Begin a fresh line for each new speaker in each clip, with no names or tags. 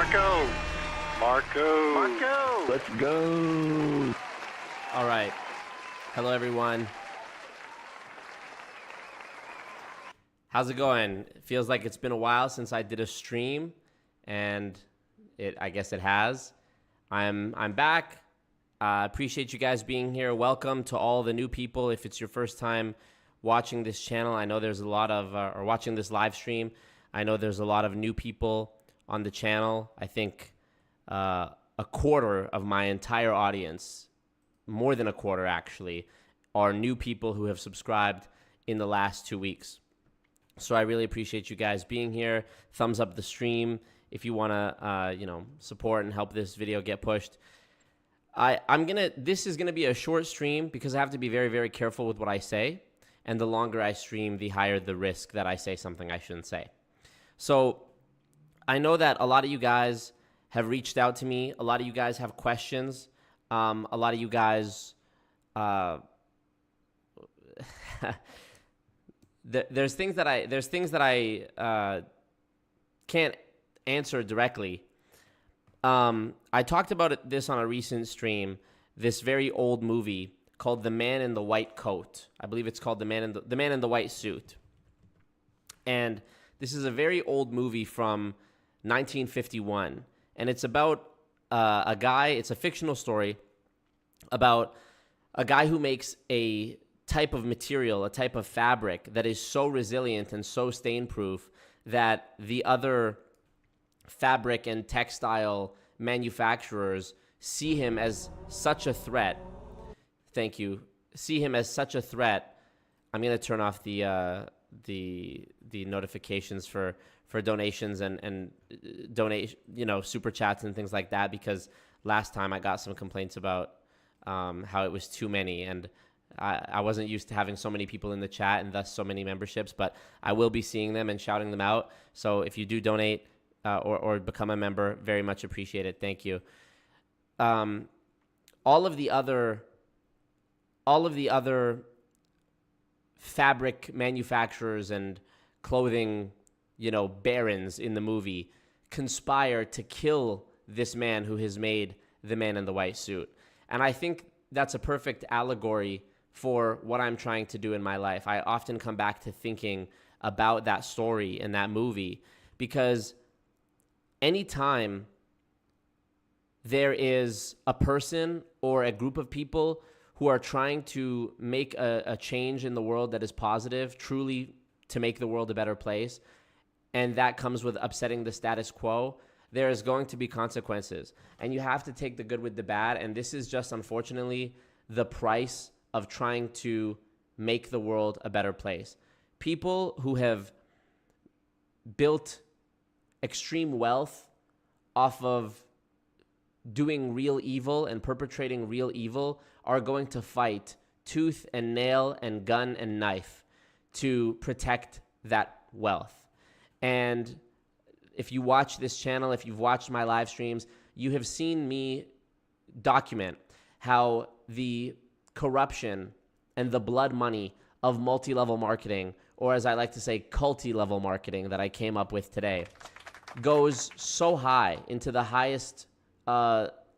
Marco.
Let's go.
All right. Hello, everyone. How's it going? It feels like it's been a while since I did a stream, and I guess it has. I'm back. Appreciate you guys being here. Welcome to all the new people. If it's your first time watching this channel, I know there's a lot of, or watching this live stream, I know there's a lot of new people on the channel. I think a quarter of my entire audience, more than a quarter actually, are new people who have subscribed in the last 2 weeks. So I really appreciate you guys being here. Thumbs up the stream if you want to, support and help this video get pushed. This is gonna be a short stream because I have to be very, very careful with what I say. And the longer I stream, the higher the risk that I say something I shouldn't say. So I know that a lot of you guys have reached out to me. A lot of you guys have questions. A lot of you guys, there's things that I can't answer directly. I talked about this on a recent stream. This very old movie called The Man in the White Coat. I believe it's called The Man in the White Suit. And this is a very old movie from 1951, and it's about a guy. It's a fictional story about a guy who makes a type of material, a type of fabric that is so resilient and so stain-proof that the other fabric and textile manufacturers see him as such a threat. Thank you. See him as such a threat. I'm going to turn off the notifications for donations and donate, super chats and things like that, because last time I got some complaints about how it was too many, and I wasn't used to having so many people in the chat and thus so many memberships, but I will be seeing them and shouting them out. So if you do donate or become a member, very much appreciated. Thank you. All of the other fabric manufacturers and clothing, barons in the movie conspire to kill this man who has made the man in the white suit. And I think that's a perfect allegory for what I'm trying to do in my life. I often come back to thinking about that story and that movie, because anytime there is a person or a group of people who are trying to make a change in the world that is positive, truly to make the world a better place, and that comes with upsetting the status quo, there is going to be consequences. And you have to take the good with the bad, and this is just, unfortunately, the price of trying to make the world a better place. People who have built extreme wealth off of doing real evil and perpetrating real evil are going to fight tooth and nail and gun and knife to protect that wealth. And if you watch this channel, if you've watched my live streams, you have seen me document how the corruption and the blood money of multi-level marketing, or as I like to say, culty-level marketing that I came up with today, goes so high into the highest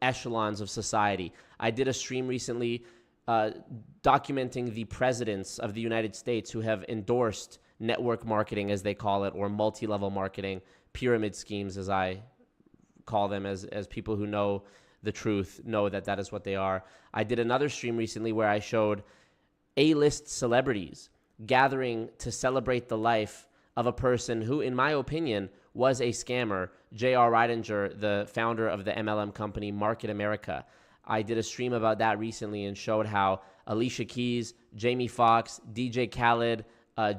echelons of society. I did a stream recently documenting the presidents of the United States who have endorsed network marketing, as they call it, or multi-level marketing, pyramid schemes, as I call them, as people who know the truth know that is what they are. I did another stream recently where I showed A-list celebrities gathering to celebrate the life of a person who, in my opinion, was a scammer, J.R. Reidinger, the founder of the MLM company Market America. I did a stream about that recently and showed how Alicia Keys, Jamie Foxx, DJ Khaled,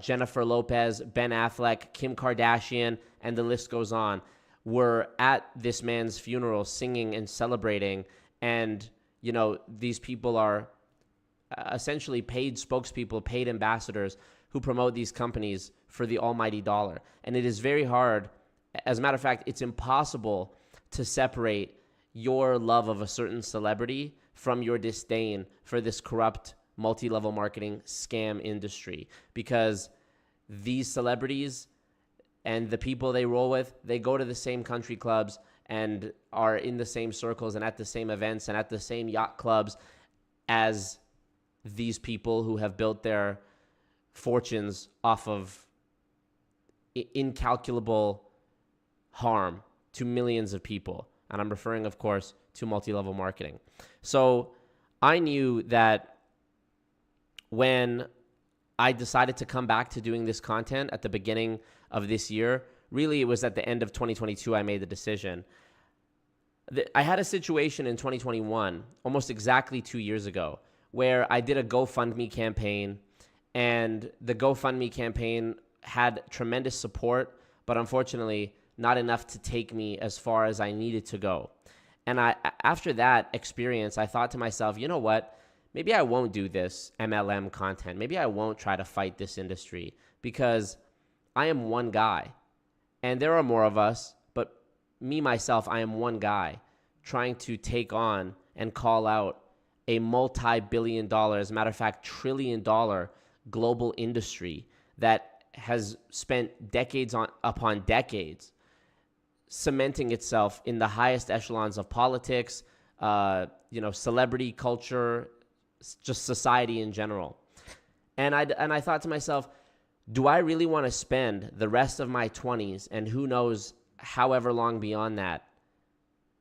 Jennifer Lopez, Ben Affleck, Kim Kardashian, and the list goes on, were at this man's funeral singing and celebrating. And, these people are essentially paid spokespeople, paid ambassadors who promote these companies for the almighty dollar. And it is very hard. As a matter of fact, it's impossible to separate your love of a certain celebrity from your disdain for this corrupt multi-level marketing scam industry, because these celebrities and the people they roll with, they go to the same country clubs and are in the same circles and at the same events and at the same yacht clubs as these people who have built their fortunes off of incalculable harm to millions of people. And I'm referring, of course, to multi-level marketing. So I knew that when I decided to come back to doing this content at the beginning of this year, really it was at the end of 2022 I made the decision. I had a situation in 2021, almost exactly 2 years ago, where I did a GoFundMe campaign, and the GoFundMe campaign had tremendous support, but unfortunately not enough to take me as far as I needed to go. And after that experience, I thought to myself, you know what? Maybe I won't do this MLM content. Maybe I won't try to fight this industry, because I am one guy. And there are more of us, but me, myself, I am one guy trying to take on and call out a multi-billion dollar, as a matter of fact, trillion-dollar global industry that has spent decades upon decades cementing itself in the highest echelons of politics, celebrity culture, just society in general. And I thought to myself, do I really want to spend the rest of my 20s, and who knows however long beyond that,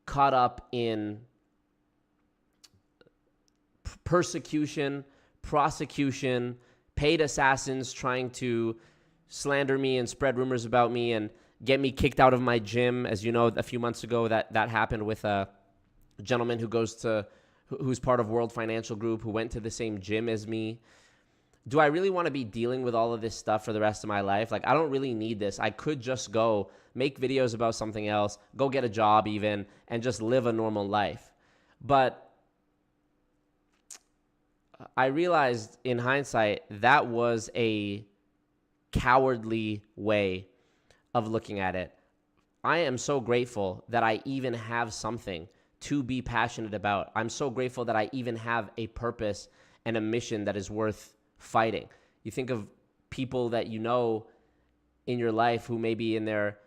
caught up in persecution, prosecution, paid assassins trying to slander me and spread rumors about me and get me kicked out of my gym? As you know, a few months ago that happened with a gentleman who's part of World Financial Group, who went to the same gym as me. Do I really want to be dealing with all of this stuff for the rest of my life? Like, I don't really need this. I could just go make videos about something else, go get a job even, and just live a normal life. But I realized in hindsight that was a cowardly way of looking at it. I am so grateful that I even have something to be passionate about. I'm so grateful that I even have a purpose and a mission that is worth fighting. You think of people that you know in your life who may be in their,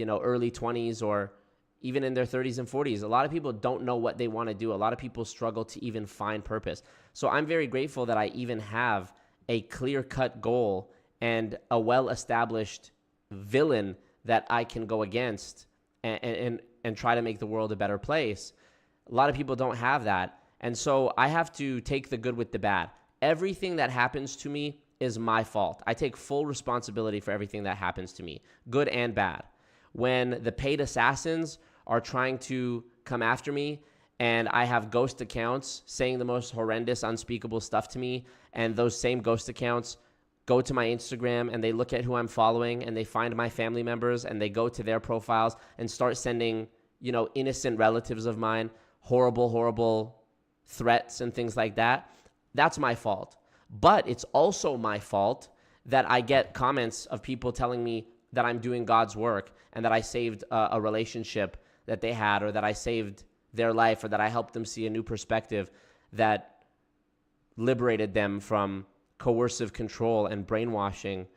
early 20s or even in their 30s and 40s. A lot of people don't know what they want to do. A lot of people struggle to even find purpose. So I'm very grateful that I even have a clear-cut goal and a well-established villain that I can go against and try to make the world a better place. A lot of people don't have that. And so I have to take the good with the bad. Everything that happens to me is my fault. I take full responsibility for everything that happens to me, good and bad. When the paid assassins are trying to come after me and I have ghost accounts saying the most horrendous, unspeakable stuff to me, and those same ghost accounts go to my Instagram and they look at who I'm following and they find my family members and they go to their profiles and start sending, innocent relatives of mine horrible threats and things like that, that's my fault. But it's also my fault that I get comments of people telling me that I'm doing God's work and that I saved a relationship that they had, or that I saved their life, or that I helped them see a new perspective that liberated them from coercive control and brainwashing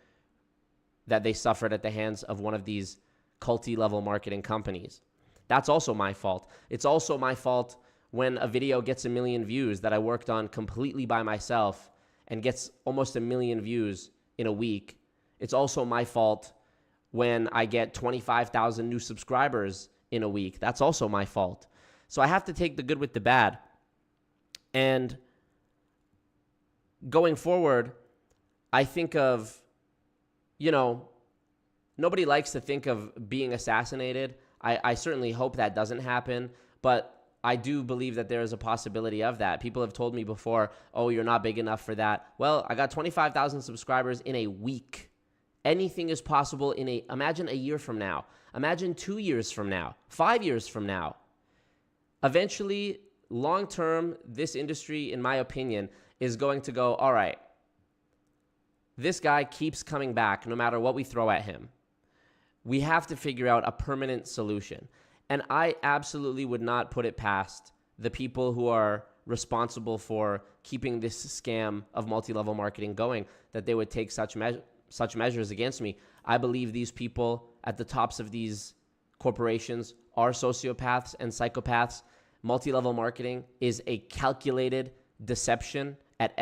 that they suffered at the hands of one of these culty level marketing companies. That's also my fault. It's also my fault when a video gets 1 million views that I worked on completely by myself and gets almost 1 million views in a week. It's also my fault when I get 25,000 new subscribers in a week. That's also my fault. So I have to take the good with the bad. And going forward, I think of, nobody likes to think of being assassinated. I certainly hope that doesn't happen, but I do believe that there is a possibility of that. People have told me before, oh, you're not big enough for that. Well, I got 25,000 subscribers in a week. Anything is possible imagine a year from now. Imagine 2 years from now, 5 years from now. Eventually, long term, this industry, in my opinion, is going to go, all right, this guy keeps coming back no matter what we throw at him. We have to figure out a permanent solution. And I absolutely would not put it past the people who are responsible for keeping this scam of multi-level marketing going, that they would take such measures against me. I believe these people at the tops of these corporations are sociopaths and psychopaths. Multi-level marketing is a calculated deception at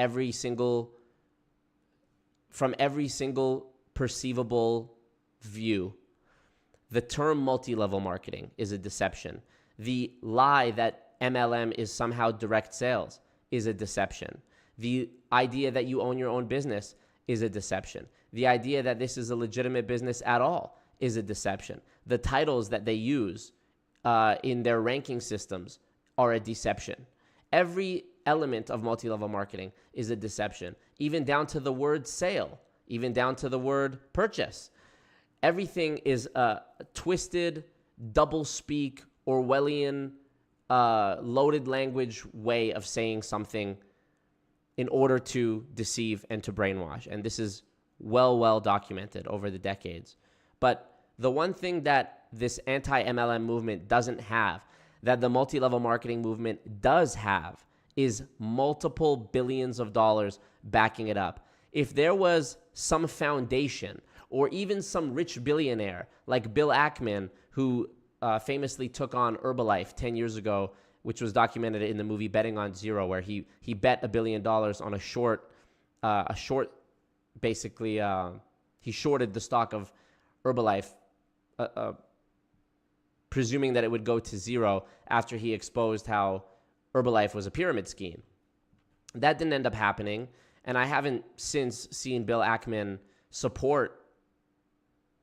from every single perceivable view. The term multi-level marketing is a deception. The lie that MLM is somehow direct sales is a deception. The idea that you own your own business is a deception. The idea that this is a legitimate business at all is a deception. The titles that they use in their ranking systems are a deception. Every element of multi-level marketing is a deception, even down to the word sale, even down to the word purchase. Everything is a twisted, double-speak, Orwellian, loaded language way of saying something in order to deceive and to brainwash. And this is well documented over the decades. But the one thing that this anti-MLM movement doesn't have, that the multi-level marketing movement does have, is multiple billions of dollars backing it up. If there was some foundation or even some rich billionaire like Bill Ackman, who famously took on Herbalife 10 years ago, which was documented in the movie Betting on Zero, where he bet $1 billion on he shorted the stock of Herbalife, presuming that it would go to zero after he exposed how Herbalife was a pyramid scheme. That didn't end up happening, and I haven't since seen Bill Ackman support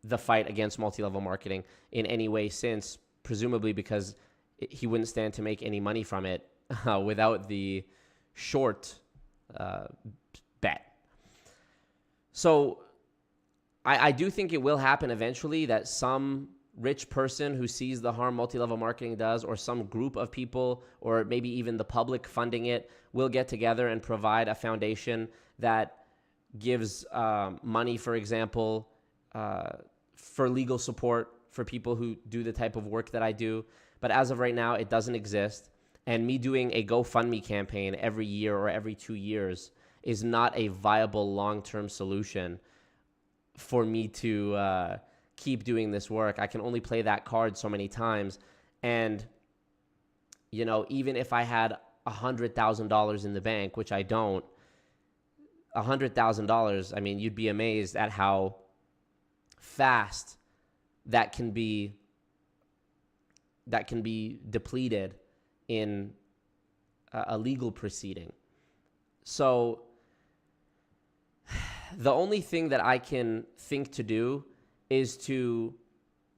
the fight against multi-level marketing in any way since, presumably because he wouldn't stand to make any money from it without the short bet. So I do think it will happen eventually that some rich person who sees the harm multi-level marketing does, or some group of people, or maybe even the public funding it, will get together and provide a foundation that gives money, for example, for legal support for people who do the type of work that I do. But as of right now, it doesn't exist. And me doing a GoFundMe campaign every year or every 2 years is not a viable long-term solution for me to keep doing this work. I can only play that card so many times. And, you know, even if I had $100,000 in the bank, which I don't, $100,000, I mean, you'd be amazed at how fast that can be depleted in a legal proceeding. So the only thing that I can think to do is to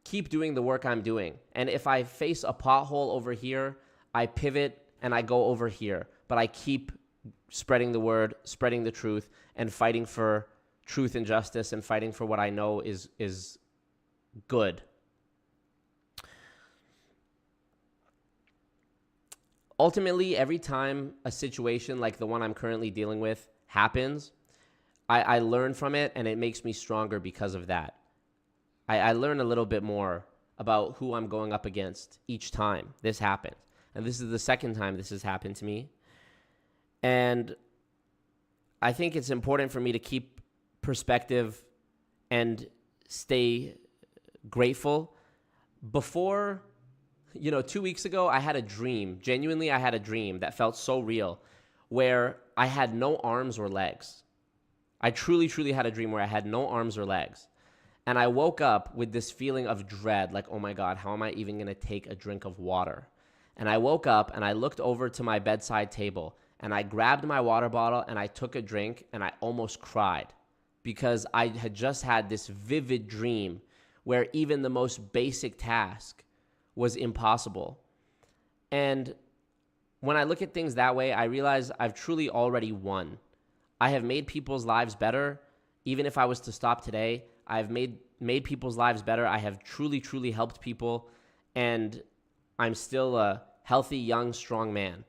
keep doing the work I'm doing. And if I face a pothole over here, I pivot and I go over here. But I keep spreading the word, spreading the truth, and fighting for truth and justice, and fighting for what I know is good. Ultimately, every time a situation like the one I'm currently dealing with happens, I learn from it, and it makes me stronger because of that. I learn a little bit more about who I'm going up against each time this happens. And this is the second time this has happened to me. And I think it's important for me to keep perspective and stay grateful. Before, 2 weeks ago, I had a dream. Genuinely, I had a dream that felt so real, where I had no arms or legs. I truly had a dream where I had no arms or legs. And I woke up with this feeling of dread, like, oh my God, how am I even going to take a drink of water? And I woke up and I looked over to my bedside table and I grabbed my water bottle and I took a drink, and I almost cried because I had just had this vivid dream where even the most basic task was impossible. And when I look at things that way, I realize I've truly already won. I have made people's lives better. Even if I was to stop today, I've made people's lives better. I have truly helped people, and I'm still a healthy, young, strong man.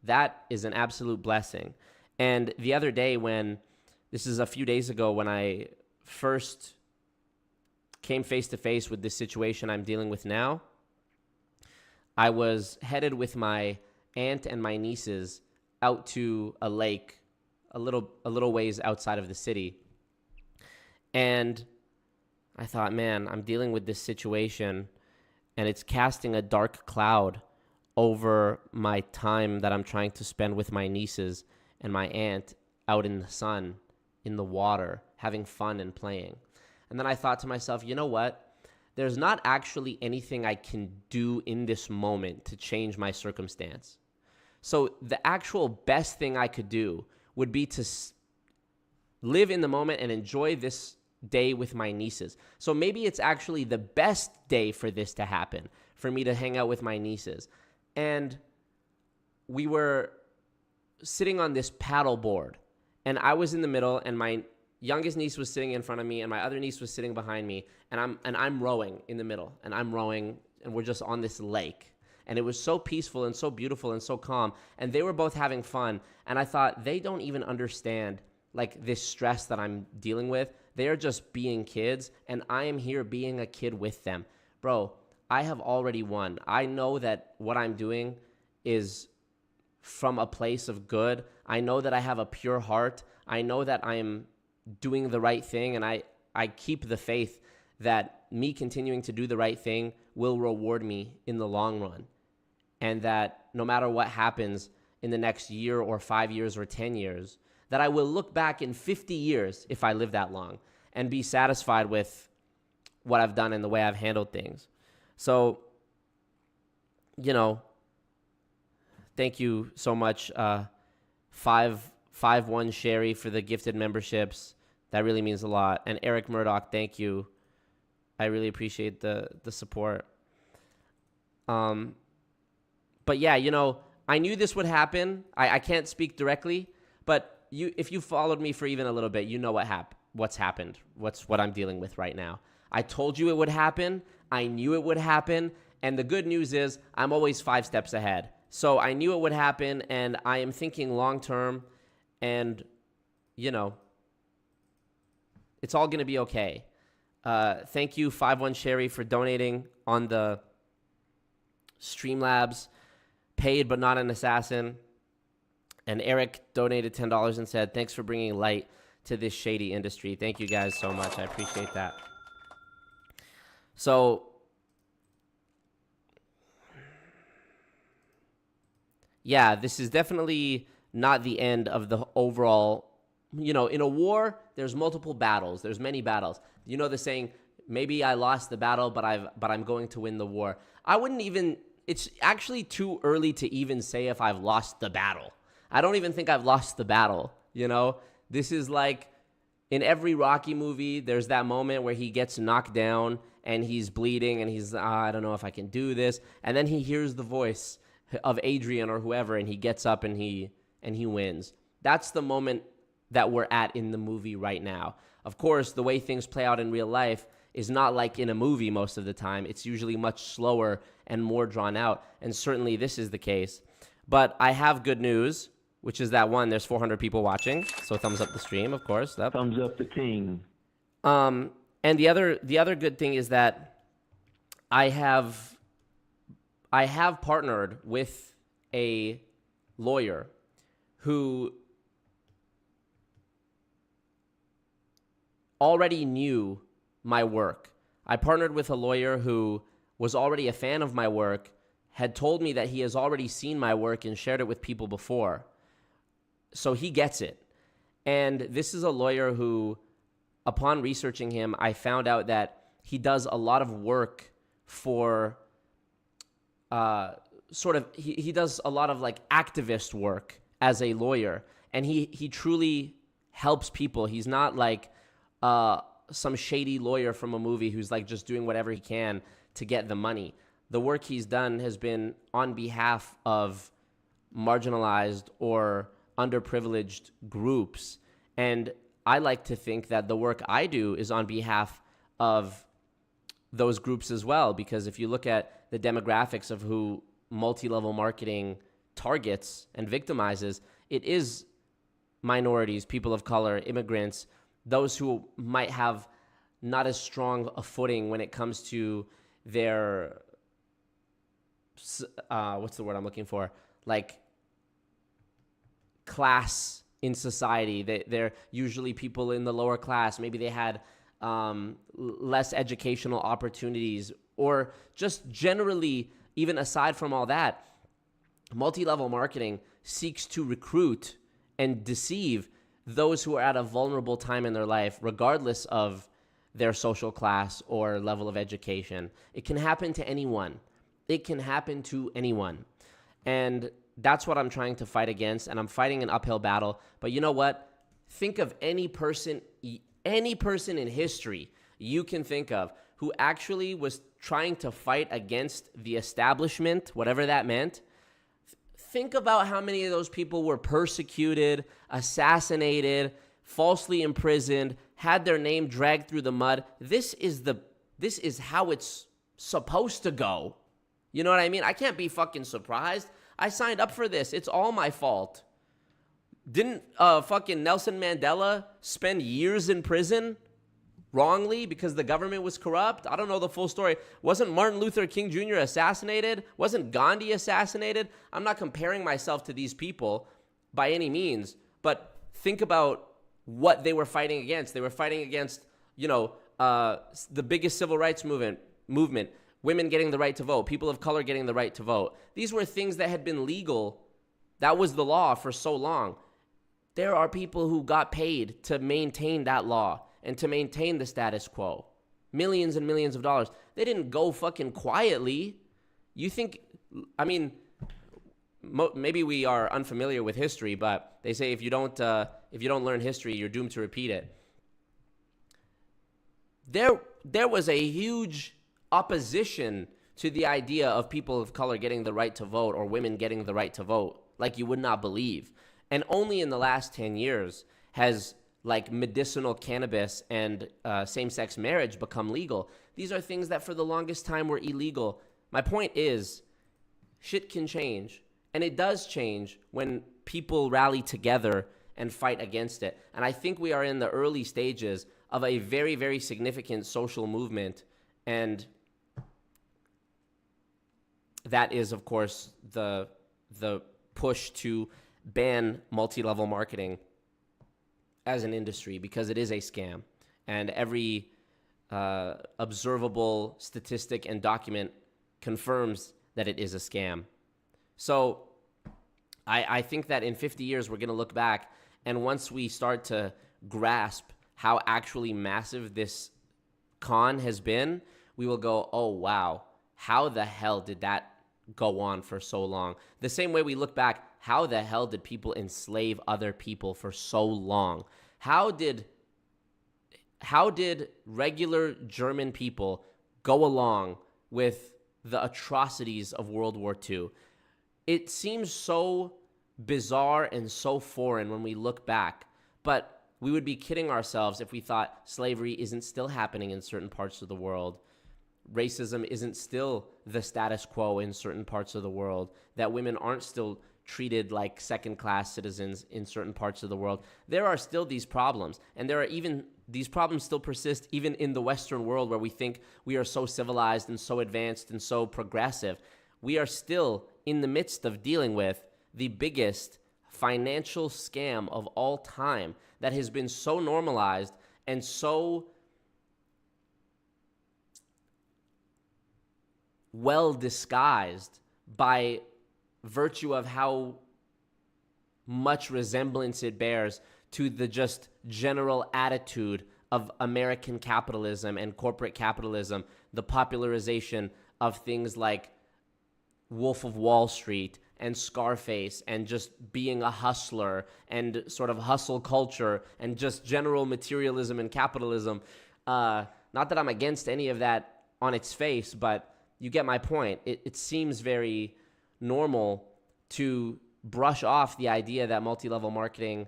That is an absolute blessing. And the other day this is a few days ago, when I first came face to face with this situation I'm dealing with now, I was headed with my aunt and my nieces out to a lake a little ways outside of the city. And I thought, man, I'm dealing with this situation, and it's casting a dark cloud over my time that I'm trying to spend with my nieces and my aunt out in the sun, in the water, having fun and playing. And then I thought to myself, you know what? There's not actually anything I can do in this moment to change my circumstance. So the actual best thing I could do would be to live in the moment and enjoy this day with my nieces. So maybe it's actually the best day for this to happen, for me to hang out with my nieces. And we were sitting on this paddle board, and I was in the middle, and my youngest niece was sitting in front of me, and my other niece was sitting behind me, and I'm rowing in the middle, and I'm rowing, and we're just on this lake. And it was so peaceful and so beautiful and so calm, and they were both having fun. And I thought, they don't even understand like this stress that I'm dealing with. They are just being kids, and I am here being a kid with them. Bro, I have already won. I know that what I'm doing is from a place of good. I know that I have a pure heart. I know that I am doing the right thing, and I keep the faith that me continuing to do the right thing will reward me in the long run, and that no matter what happens in the next year or 5 years or 10 years, that I will look back in 50 years, if I live that long, and be satisfied with what I've done and the way I've handled things. So, thank you so much, 551 Sherry, for the gifted memberships. That really means a lot. And Eric Murdoch, thank you. I really appreciate the support. But yeah, I knew this would happen. I can't speak directly, but if you followed me for even a little bit, you know what's happened, what I'm dealing with right now. I told you it would happen. I knew it would happen. And the good news is I'm always 5 steps ahead. So I knew it would happen, and I am thinking long term, and, it's all going to be okay. Thank you, 51 Sherry, for donating on the Streamlabs, paid but not an assassin. And Eric donated $10 and said, thanks for bringing light to this shady industry. Thank you guys so much. I appreciate that. So, yeah, this is definitely not the end of the overall, in a war, there's multiple battles. There's many battles. You know the saying, maybe I lost the battle, but I'm going to win the war. It's actually too early to even say if I've lost the battle. I don't even think I've lost the battle, This is like in every Rocky movie, there's that moment where he gets knocked down and he's bleeding and he's, I don't know if I can do this. And then he hears the voice of Adrian or whoever, and he gets up and he wins. That's the moment that we're at in the movie right now. Of course, the way things play out in real life is not like in a movie most of the time. It's usually much slower and more drawn out, and certainly this is the case. But I have good news, which is that, one, there's 400 people watching, so thumbs up the stream, of course.
Thumbs up the king.
And the other good thing is that I have partnered with a lawyer who already knew my work. I partnered with a lawyer who was already a fan of my work, had told me that he has already seen my work and shared it with people before. So he gets it. And this is a lawyer who, upon researching him, I found out that he does a lot of work for he does a lot of like activist work as a lawyer. And he truly helps people. He's not like some shady lawyer from a movie who's like just doing whatever he can to get the money. The work he's done has been on behalf of marginalized or underprivileged groups. And I like to think that the work I do is on behalf of those groups as well, because if you look at the demographics of who multi-level marketing targets and victimizes, it is minorities, people of color, immigrants, those who might have not as strong a footing when it comes to their, what's the word I'm looking for? Like class in society. They're usually people in the lower class. Maybe they had less educational opportunities or just generally, even aside from all that, multi-level marketing seeks to recruit and deceive those who are at a vulnerable time in their life, regardless of their social class or level of education. It can happen to anyone. It can happen to anyone. And that's what I'm trying to fight against, and I'm fighting an uphill battle. But you know what? Think of any person in history you can think of who actually was trying to fight against the establishment, whatever that meant. Think about how many of those people were persecuted, assassinated, falsely imprisoned, had their name dragged through the mud. This is how it's supposed to go. You know what I mean? I can't be fucking surprised. I signed up for this. It's all my fault. Didn't fucking Nelson Mandela spend years in prison wrongly because the government was corrupt? I don't know the full story. Wasn't Martin Luther King Jr. assassinated? Wasn't Gandhi assassinated? I'm not comparing myself to these people by any means, but think about what they were fighting against. They were fighting against, the biggest civil rights movement, women getting the right to vote, people of color getting the right to vote. These were things that had been legal. That was the law for so long. There are people who got paid to maintain that law and to maintain the status quo. Millions and millions of dollars. They didn't go fucking quietly. You think, maybe we are unfamiliar with history, but they say if you don't learn history, you're doomed to repeat it. There was a huge opposition to the idea of people of color getting the right to vote or women getting the right to vote, like you would not believe. And only in the last 10 years has medicinal cannabis and same-sex marriage become legal. These are things that for the longest time were illegal. My point is, shit can change. And it does change when people rally together and fight against it. And I think we are in the early stages of a very, very significant social movement. And that is, of course, the push to ban multi-level marketing as an industry, because it is a scam. And every observable statistic and document confirms that it is a scam. So I think that in 50 years, we're going to look back, and once we start to grasp how actually massive this con has been, we will go, oh, wow, how the hell did that go on for so long? The same way we look back, how the hell did people enslave other people for so long? How did regular German people go along with the atrocities of World War II? It seems so bizarre and so foreign when we look back, but we would be kidding ourselves if we thought slavery isn't still happening in certain parts of the world. Racism isn't still the status quo in certain parts of the world, that women aren't still treated like second-class citizens in certain parts of the world. There are still these problems, and these problems still persist even in the Western world, where we think we are so civilized and so advanced and so progressive. We are still in the midst of dealing with the biggest financial scam of all time that has been so normalized and so well disguised by virtue of how much resemblance it bears to the just general attitude of American capitalism and corporate capitalism, the popularization of things like Wolf of Wall Street and Scarface and just being a hustler and sort of hustle culture and just general materialism and capitalism. Not that I'm against any of that on its face, but you get my point. It seems very normal to brush off the idea that multi-level marketing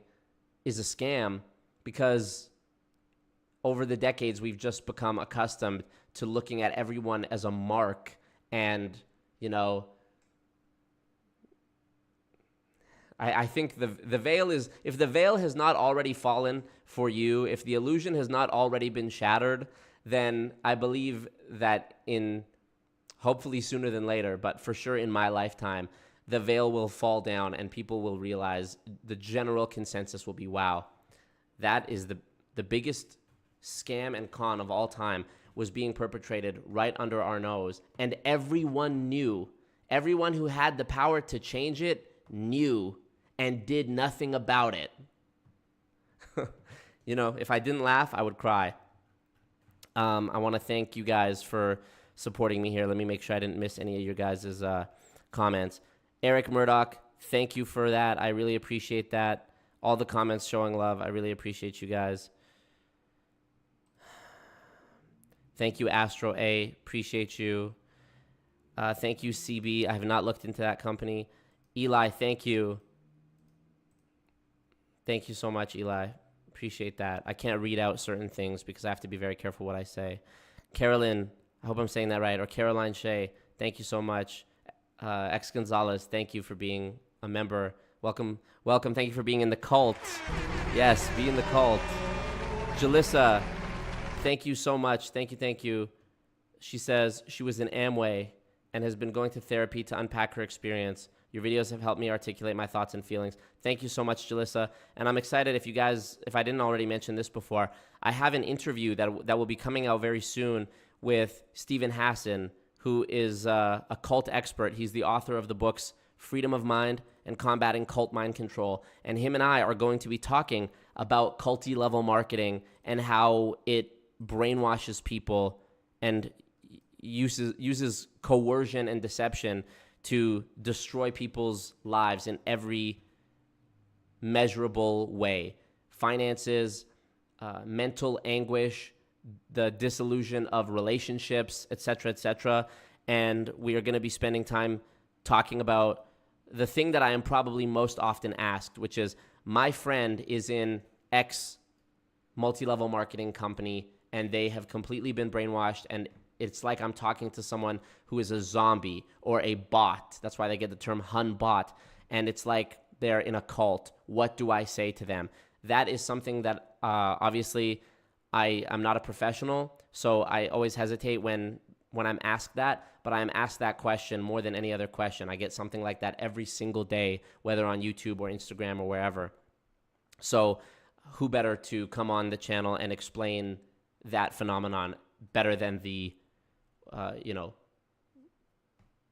is a scam, because over the decades we've just become accustomed to looking at everyone as a mark. And I think the veil is, if the veil has not already fallen for you, if the illusion has not already been shattered, then I believe that hopefully sooner than later, but for sure in my lifetime, the veil will fall down and people will realize, the general consensus will be, wow, that is the biggest scam and con of all time. was being perpetrated right under our nose. And everyone knew. Everyone who had the power to change it knew and did nothing about it. You know, if I didn't laugh, I would cry. I want to thank you guys for supporting me here. Let me make sure I didn't miss any of your guys' comments. Eric Murdoch, thank you for that. I really appreciate that. All the comments showing love. I really appreciate you guys. Thank you, Astro A. Appreciate you. Thank you, CB. I have not looked into that company. Eli, thank you. Thank you so much, Eli. Appreciate that. I can't read out certain things because I have to be very careful what I say. Carolyn, I hope I'm saying that right, or Caroline Shea, thank you so much. X Gonzalez, thank you for being a member. Welcome. Thank you for being in the cult. Yes, be in the cult. Jalissa, thank you so much. Thank you. She says she was in Amway and has been going to therapy to unpack her experience. Your videos have helped me articulate my thoughts and feelings. Thank you so much, Jalissa. And I'm excited if I didn't already mention this before, I have an interview that will be coming out very soon with Stephen Hassan, who is a cult expert. He's the author of the books Freedom of Mind and Combating Cult Mind Control. And him and I are going to be talking about culty level marketing and how it brainwashes people and uses coercion and deception to destroy people's lives in every measurable way. Finances, mental anguish, the disillusion of relationships, etc., etc. And we are going to be spending time talking about the thing that I am probably most often asked, which is, my friend is in X multi-level marketing company and they have completely been brainwashed, and it's like I'm talking to someone who is a zombie or a bot. That's why they get the term Hun bot. And it's like they're in a cult. What do I say to them? That is something that obviously I'm not a professional, so I always hesitate when I'm asked that, but I'm asked that question more than any other question. I get something like that every single day, whether on YouTube or Instagram or wherever. So who better to come on the channel and explain that phenomenon better than the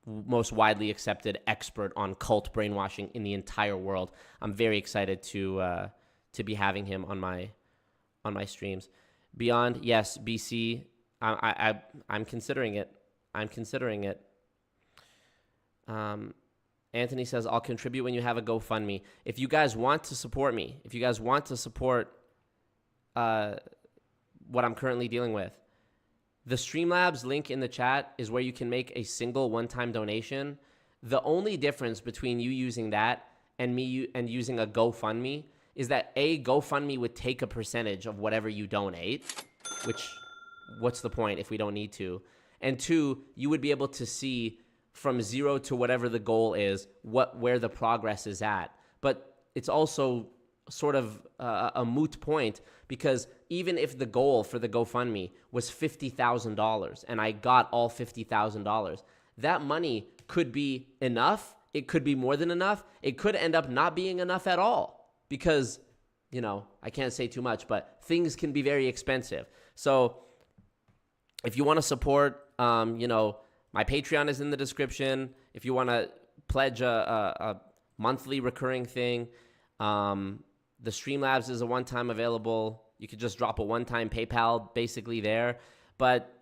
most widely accepted expert on cult brainwashing in the entire world. I'm very excited to be having him on my streams. Beyond, yes, BC, I'm considering it. Anthony says, I'll contribute when you have a GoFundMe. If you guys want to support me, if you guys want to support what I'm currently dealing with, the Streamlabs link in the chat is where you can make a single one-time donation. The only difference between you using that and me and using a GoFundMe is that A, GoFundMe would take a percentage of whatever you donate, which what's the point if we don't need to? And two, you would be able to see from 0 to whatever the goal is, where the progress is at. But it's also sort of a moot point, because even if the goal for the GoFundMe was $50,000 and I got all $50,000, that money could be enough. It could be more than enough. It could end up not being enough at all, because, I can't say too much, but things can be very expensive. So if you want to support, my Patreon is in the description. If you want to pledge a monthly recurring thing, the Streamlabs is a one-time available. You could just drop a one-time PayPal basically there. But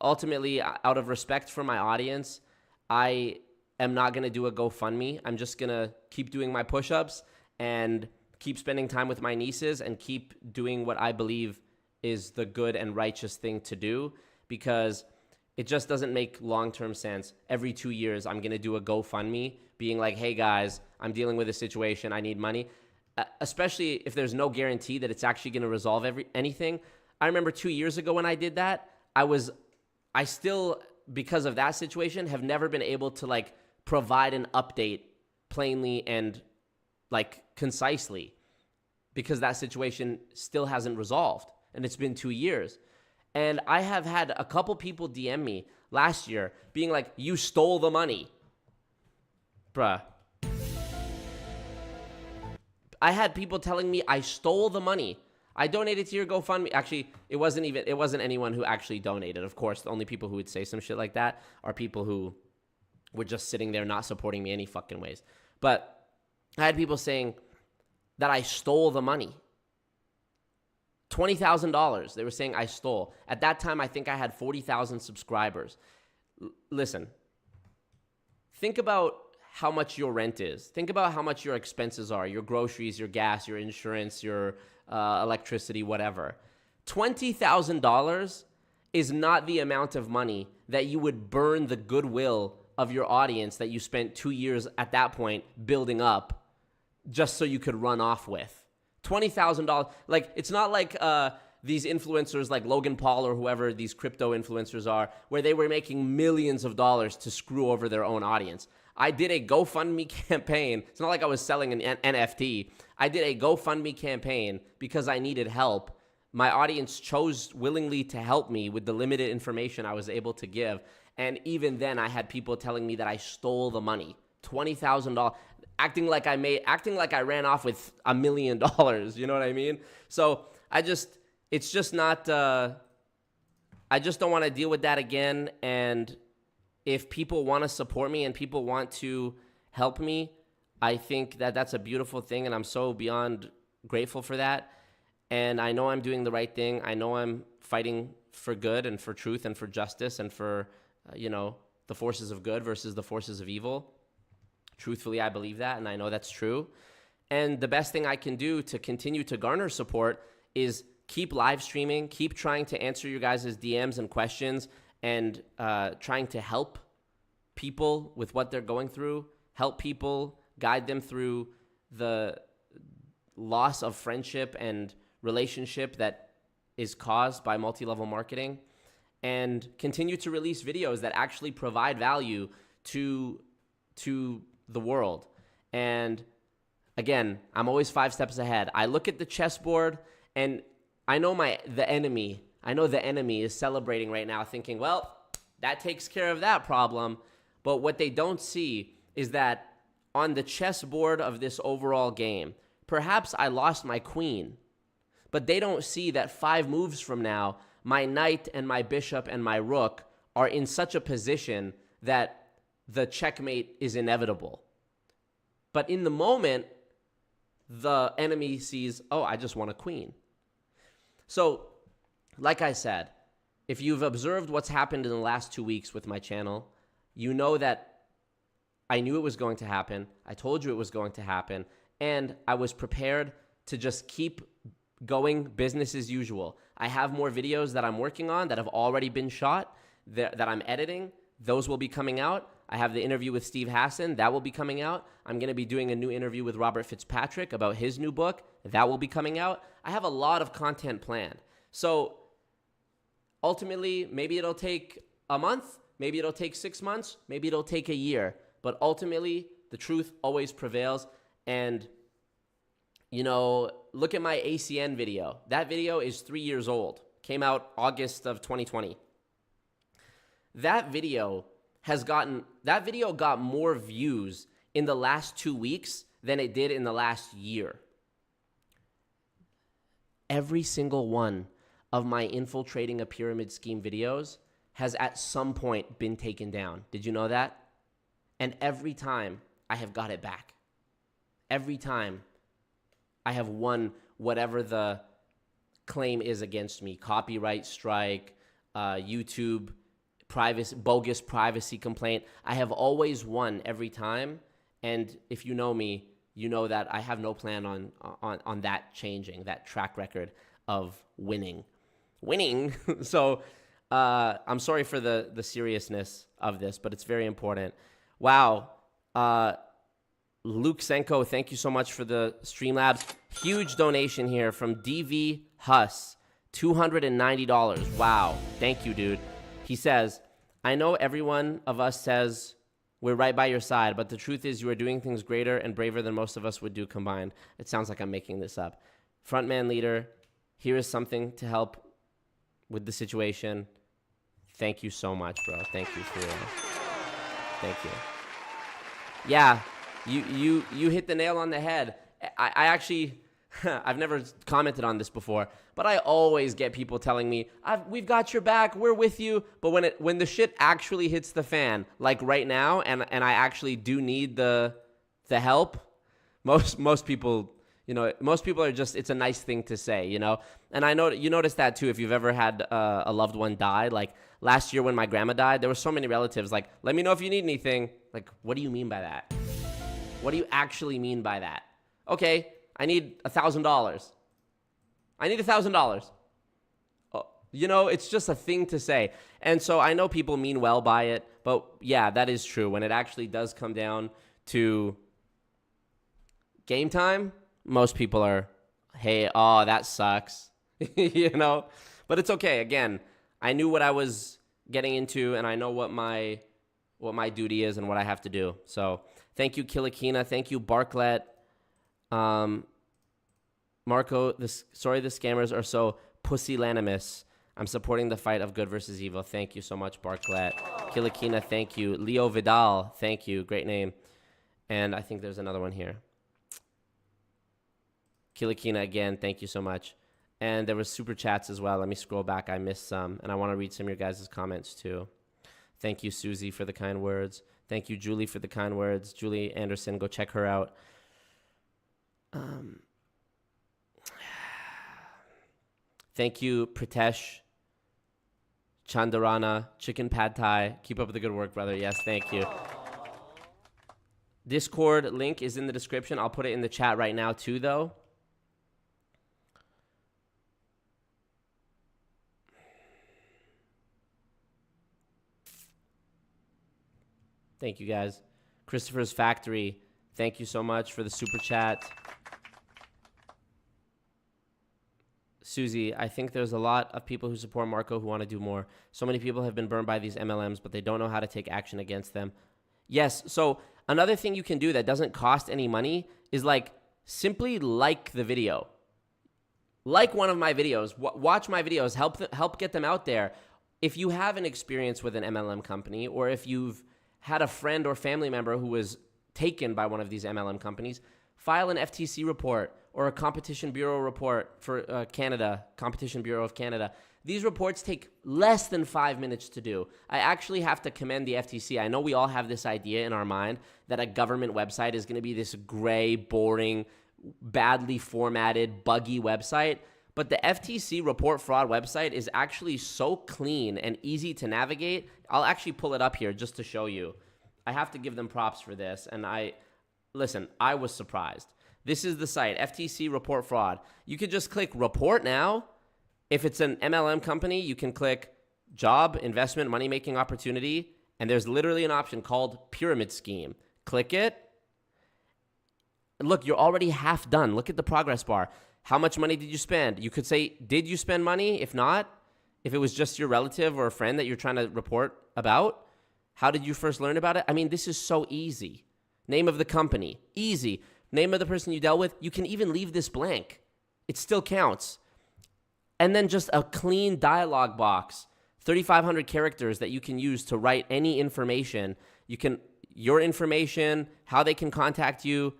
ultimately, out of respect for my audience, I am not going to do a GoFundMe. I'm just going to keep doing my push-ups and keep spending time with my nieces and keep doing what I believe is the good and righteous thing to do, because it just doesn't make long-term sense. Every 2 years, I'm going to do a GoFundMe being like, hey guys, I'm dealing with a situation. I need money. Especially if there's no guarantee that it's actually going to resolve anything. I remember 2 years ago when I did that, I still, because of that situation, have never been able to provide an update plainly and concisely, because that situation still hasn't resolved and it's been 2 years. And I have had a couple people DM me last year being like, you stole the money. Bruh. I had people telling me I stole the money. I donated to your GoFundMe. Actually, it wasn't anyone who actually donated. Of course, the only people who would say some shit like that are people who were just sitting there not supporting me any fucking ways. But I had people saying that I stole the money. $20,000. They were saying I stole. At that time, I think I had 40,000 subscribers. Listen, think about how much your rent is. Think about how much your expenses are, your groceries, your gas, your insurance, your electricity, whatever. $20,000 is not the amount of money that you would burn the goodwill of your audience that you spent 2 years at that point building up just so you could run off with. $20,000. Like, it's not like these influencers like Logan Paul or whoever these crypto influencers are, where they were making millions of dollars to screw over their own audience. I did a GoFundMe campaign. It's not like I was selling an NFT. I did a GoFundMe campaign because I needed help. My audience chose willingly to help me with the limited information I was able to give. And even then, I had people telling me that I stole the money. $20,000. Acting like I ran off with $1 million. You know what I mean? So it's just not, I just don't want to deal with that again. And if people want to support me and people want to help me, I think that that's a beautiful thing. And I'm so beyond grateful for that. And I know I'm doing the right thing. I know I'm fighting for good and for truth and for justice and for, the forces of good versus the forces of evil. Truthfully, I believe that, and I know that's true. And the best thing I can do to continue to garner support is keep live streaming, keep trying to answer your guys' DMs and questions, and trying to help people with what they're going through, help people, guide them through the loss of friendship and relationship that is caused by multi-level marketing, and continue to release videos that actually provide value to the world. And again, I'm always 5 steps ahead. I look at the chessboard and I know the enemy is celebrating right now, thinking, well, that takes care of that problem. But what they don't see is that on the chessboard of this overall game, perhaps I lost my queen, but they don't see that 5 moves from now, my knight and my bishop and my rook are in such a position that the checkmate is inevitable. But in the moment, the enemy sees, oh, I just won a queen. So, like I said, if you've observed what's happened in the last 2 weeks with my channel, you know that I knew it was going to happen. I told you it was going to happen. And I was prepared to just keep going business as usual. I have more videos that I'm working on that have already been shot, that I'm editing. Those will be coming out. I have the interview with Steve Hassan. That will be coming out. I'm going to be doing a new interview with Robert Fitzpatrick about his new book. That will be coming out. I have a lot of content planned. So ultimately, maybe it'll take a month. Maybe it'll take 6 months. Maybe it'll take a year. But ultimately, the truth always prevails. And, look at my ACN video. That video is 3 years old. Came out August of 2020. That video got more views in the last 2 weeks than it did in the last year. Every single one of my infiltrating a pyramid scheme videos has at some point been taken down. Did you know that? And every time I have got it back. Every time I have won whatever the claim is against me. Copyright strike, YouTube, bogus privacy complaint. I have always won every time. And if you know me, you know that I have no plan on that changing, that track record of winning. So I'm sorry for the seriousness of this, but it's very important. Wow. Luke Senko, thank you so much for the Streamlabs. Huge donation here from DV Huss, $290. Wow. Thank you, dude. He says, I know every one of us says we're right by your side, but the truth is you are doing things greater and braver than most of us would do combined. It sounds like I'm making this up. Frontman leader, here is something to help with the situation. Thank you so much, bro. Thank you for real. Thank you. Yeah, you hit the nail on the head. I actually, I've never commented on this before, but I always get people telling me, we've got your back, we're with you. But when the shit actually hits the fan, like right now, and I actually do need the help, most people, most people are just, it's a nice thing to say, And I know you notice that too if you've ever had a loved one die. Like last year when my grandma died, there were so many relatives like, let me know if you need anything. Like, what do you mean by that? What do you actually mean by that? Okay, I need $1,000. I need $1,000. It's just a thing to say. And so I know people mean well by it, but yeah, that is true. When it actually does come down to game time, most people are, hey, oh, that sucks, But it's okay. Again, I knew what I was getting into, and I know what my duty is and what I have to do. So thank you, Kilikina. Thank you, Barklet. Marco, the scammers are so pusillanimous. I'm supporting the fight of good versus evil. Thank you so much, Barklet. Kilikina, thank you. Leo Vidal, thank you. Great name. And I think there's another one here. Kilikina, again, thank you so much. And there was super chats as well. Let me scroll back. I missed some. And I want to read some of your guys' comments too. Thank you, Susie, for the kind words. Thank you, Julie, for the kind words. Julie Anderson, go check her out. Thank you, Pritesh Chandarana, Chicken Pad Thai. Keep up with the good work, brother. Yes, thank you. Discord link is in the description. I'll put it in the chat right now too, though. Thank you, guys. Christopher's Factory, thank you so much for the super chat. Susie, I think there's a lot of people who support Marco who want to do more. So many people have been burned by these MLMs, but they don't know how to take action against them. Yes, so another thing you can do that doesn't cost any money is simply like the video. Like one of my videos. Watch my videos. Help get them out there. If you have an experience with an MLM company, or if you've had a friend or family member who was taken by one of these MLM companies, file an FTC report or a Competition Bureau report for Canada, Competition Bureau of Canada. These reports take less than 5 minutes to do. I actually have to commend the FTC. I know we all have this idea in our mind that a government website is going to be this gray, boring, badly formatted, buggy website. But the FTC report fraud website is actually so clean and easy to navigate. I'll actually pull it up here just to show you. I have to give them props for this. And listen, I was surprised. This is the site, FTC report fraud. You could just click report now. If it's an MLM company, you can click job, investment, money-making opportunity. And there's literally an option called pyramid scheme. Click it. Look, you're already half done. Look at the progress bar. How much money did you spend? You could say, did you spend money? If not, if it was just your relative or a friend that you're trying to report about, how did you first learn about it? I mean, this is so easy. Name of the company, easy. Name of the person you dealt with, you can even leave this blank. It still counts. And then just a clean dialogue box, 3,500 characters that you can use to write any information. Your information, how they can contact you,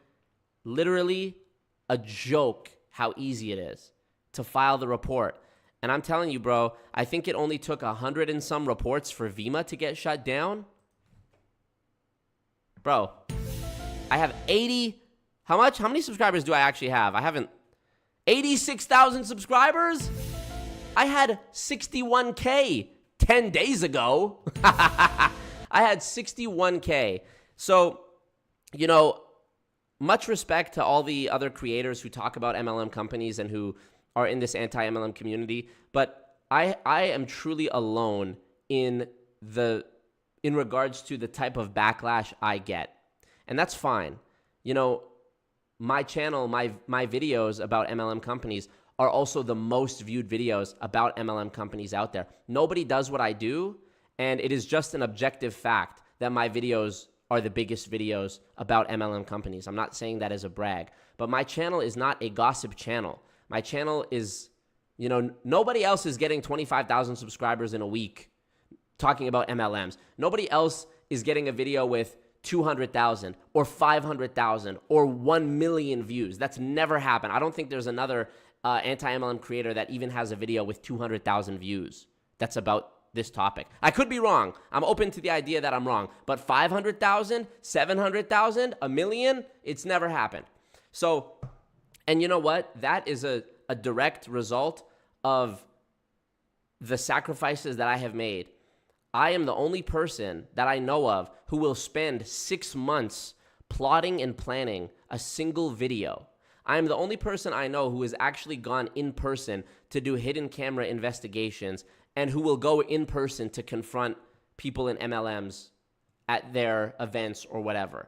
literally a joke how easy it is to file the report. And I'm telling you, bro, I think it only took 100 and some reports for Vima to get shut down. Bro, I have 80, how much? How many subscribers do I actually have? I haven't, 86,000 subscribers? I had 61K 10 days ago. I had 61K. So, much respect to all the other creators who talk about MLM companies and who are in this anti-MLM community, but I am truly alone in regards to the type of backlash I get. And that's fine. My channel, my videos about MLM companies are also the most viewed videos about MLM companies out there. Nobody does what I do, and it is just an objective fact that my videos are the biggest videos about MLM companies. I'm not saying that as a brag, but my channel is not a gossip channel. My channel is, nobody else is getting 25,000 subscribers in a week talking about MLMs. Nobody else is getting a video with 200,000 or 500,000 or 1 million views. That's never happened. I don't think there's another anti-MLM creator that even has a video with 200,000 views that's about this topic. I could be wrong. I'm open to the idea that I'm wrong. But 500,000, 700,000, a million, it's never happened. So, and you know what? That is a direct result of the sacrifices that I have made. I am the only person that I know of who will spend 6 months plotting and planning a single video. I am the only person I know who has actually gone in person to do hidden camera investigations and who will go in person to confront people in MLMs at their events or whatever.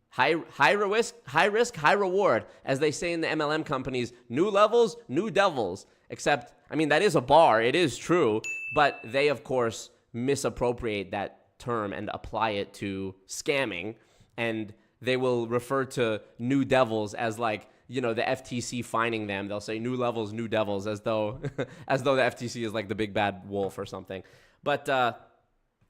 High risk, high reward, as they say in the MLM companies, new levels, new devils. Except, I mean, that is a bar. It is true. But they, of course, misappropriate that term and apply it to scamming. And they will refer to new devils as like, you know, the FTC fining them. They'll say new levels, new devils, as though the FTC is like the big bad wolf or something. But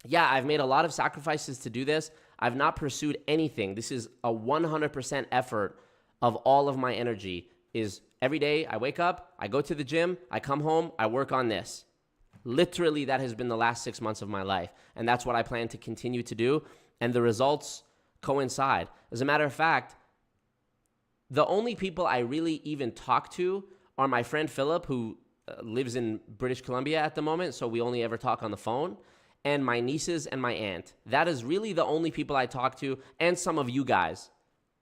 yeah, I've made a lot of sacrifices to do this. I've not pursued anything. This is a 100% effort of all of my energy. Is every day I wake up, I go to the gym, I come home, I work on this. Literally, that has been the last 6 months of my life. And that's what I plan to continue to do. And the results coincide. As a matter of fact, the only people I really even talk to are my friend Philip, who lives in British Columbia at the moment, so we only ever talk on the phone, and my nieces and my aunt. That is really the only people I talk to, and some of you guys.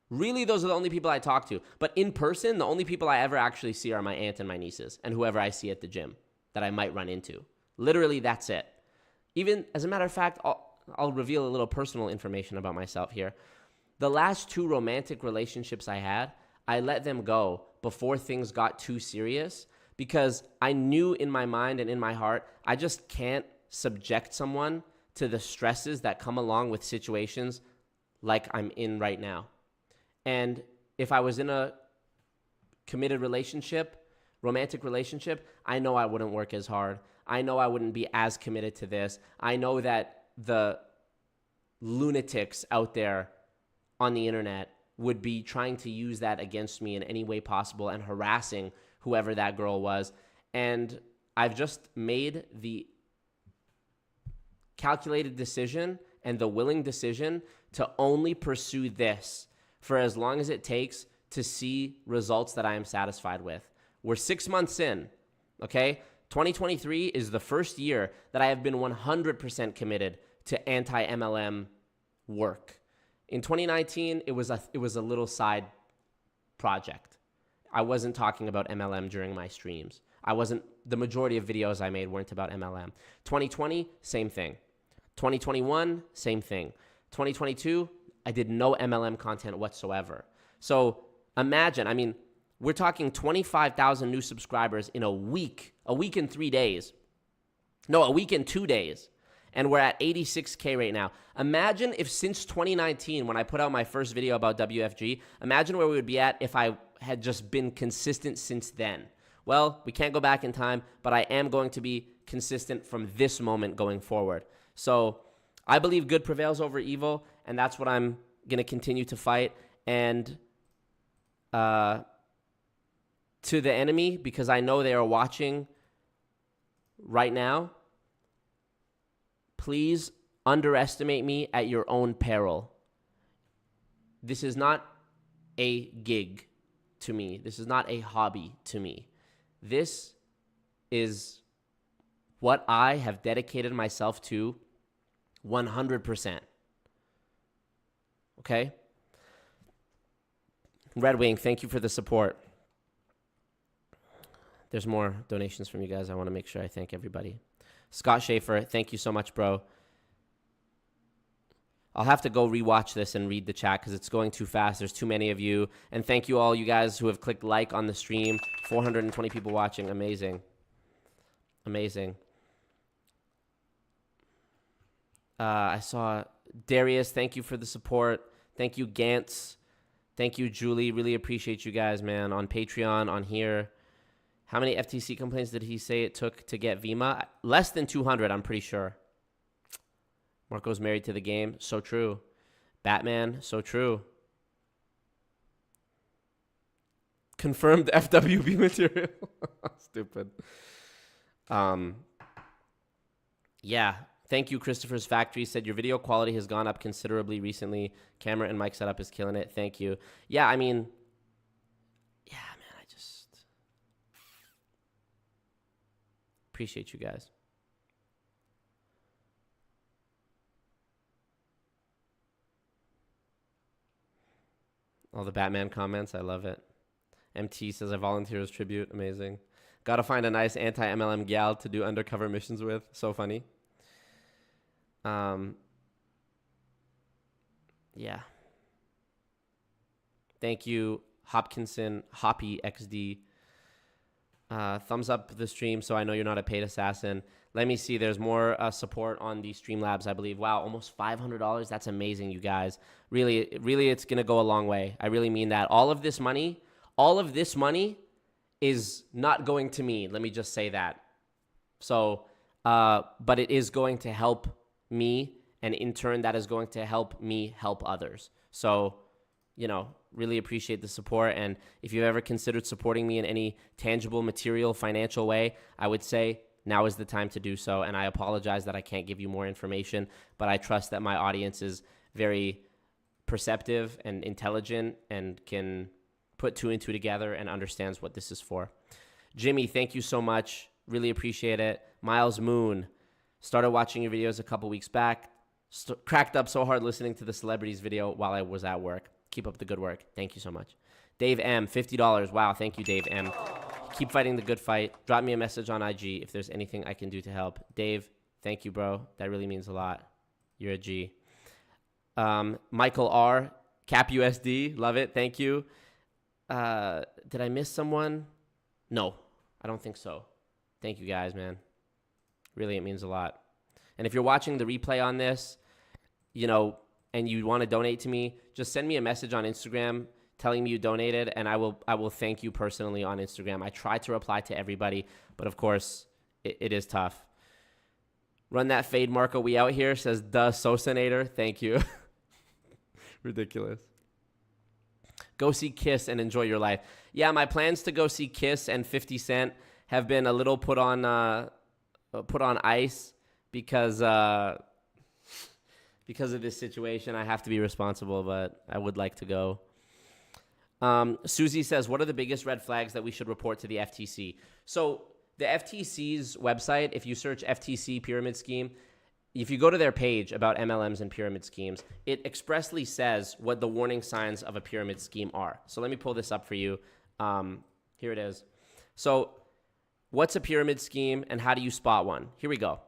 Really, those are the only people I talk to. But in person, the only people I ever actually see are my aunt and my nieces, and whoever I see at the gym that I might run into. Literally, that's it. Even, as a matter of fact, I'll reveal a little personal information about myself here. The last 2 romantic relationships I had, I let them go before things got too serious because I knew in my mind and in my heart, I just can't subject someone to the stresses that come along with situations like I'm in right now. And if I was in a committed relationship, romantic relationship, I know I wouldn't work as hard. I know I wouldn't be as committed to this. I know that the lunatics out there on the internet would be trying to use that against me in any way possible and harassing whoever that girl was. And I've just made the calculated decision and the willing decision to only pursue this for as long as it takes to see results that I am satisfied with. We're 6 months in, okay? 2023 is the first year that I have been 100% committed to anti-MLM work. In 2019, it was a little side project. I wasn't talking about MLM during my streams. The majority of videos I made weren't about MLM. 2020, same thing. 2021, same thing. 2022, I did no MLM content whatsoever. So imagine, I mean, we're talking 25,000 new subscribers in a week and 3 days. No, a week and 2 days. And we're at 86K right now. Imagine if since 2019, when I put out my first video about WFG, imagine where we would be at if I had just been consistent since then. Well, we can't go back in time, but I am going to be consistent from this moment going forward. So I believe good prevails over evil, and that's what I'm going to continue to fight. And to the enemy, because I know they are watching right now, please underestimate me at your own peril. This is not a gig to me. This is not a hobby to me. This is what I have dedicated myself to 100%. Okay? Red Wing, thank you for the support. There's more donations from you guys. I want to make sure I thank everybody. Scott Schaefer, thank you so much, bro. I'll have to go rewatch this and read the chat because it's going too fast. There's too many of you. And thank you all you guys who have clicked like on the stream. 420 people watching. Amazing. Amazing. I saw Darius. Thank you for the support. Thank you, Gantz. Thank you, Julie. Really appreciate you guys, man. On Patreon, on here. How many FTC complaints did he say it took to get Vima? Less than 200, I'm pretty sure. Marco's married to the game. So true. Batman, so true. Confirmed FWB material. Stupid. Yeah. Thank you, Christopher's Factory. Said your video quality has gone up considerably recently. Camera and mic setup is killing it. Thank you. Yeah, I mean, yeah, man, I just appreciate you guys. All the Batman comments, I love it. MT says, I volunteer as tribute. Amazing. Gotta find a nice anti-MLM gal to do undercover missions with. So funny. Yeah. Thank you, Hopkinson, Hoppy XD. Thumbs up the stream so I know you're not a paid assassin. Let me see. There's more support on the Streamlabs, I believe. Wow, almost $500. That's amazing, you guys. Really, really, it's going to go a long way. I really mean that. All of this money is not going to me. Let me just say that. So, but it is going to help me, and in turn, that is going to help me help others. So, you know, really appreciate the support. And if you've ever considered supporting me in any tangible, material, financial way, I would say now is the time to do so. And I apologize that I can't give you more information, but I trust that my audience is very perceptive and intelligent and can put two and two together and understands what this is for. Jimmy, thank you so much. Really appreciate it. Miles Moon, started watching your videos a couple weeks back. Cracked up so hard listening to the celebrities video while I was at work. Keep up the good work. Thank you so much. Dave M, $50. Wow, thank you, Dave M. Keep fighting the good fight. Drop me a message on IG if there's anything I can do to help. Dave, thank you, bro. That really means a lot. You're a G. Michael R, Cap USD. Love it. Thank you. Did I miss someone? No, I don't think so. Thank you, guys, man. Really, it means a lot. And if you're watching the replay on this, you know, and you want to donate to me, just send me a message on Instagram telling me you donated, and I will thank you personally on Instagram. I try to reply to everybody, but of course, it is tough. Run that fade, Marco. We out here, says the Sosanator. Thank you. Ridiculous. Go see Kiss and enjoy your life. Yeah, my plans to go see Kiss and 50 Cent have been a little put on ice because of this situation. I have to be responsible, but I would like to go. Susie says, what are the biggest red flags that we should report to the FTC? So the FTC's website, if you search FTC pyramid scheme, if you go to their page about MLMs and pyramid schemes, it expressly says what the warning signs of a pyramid scheme are. So let me pull this up for you. Here it is. So what's a pyramid scheme and how do you spot one? Here we go.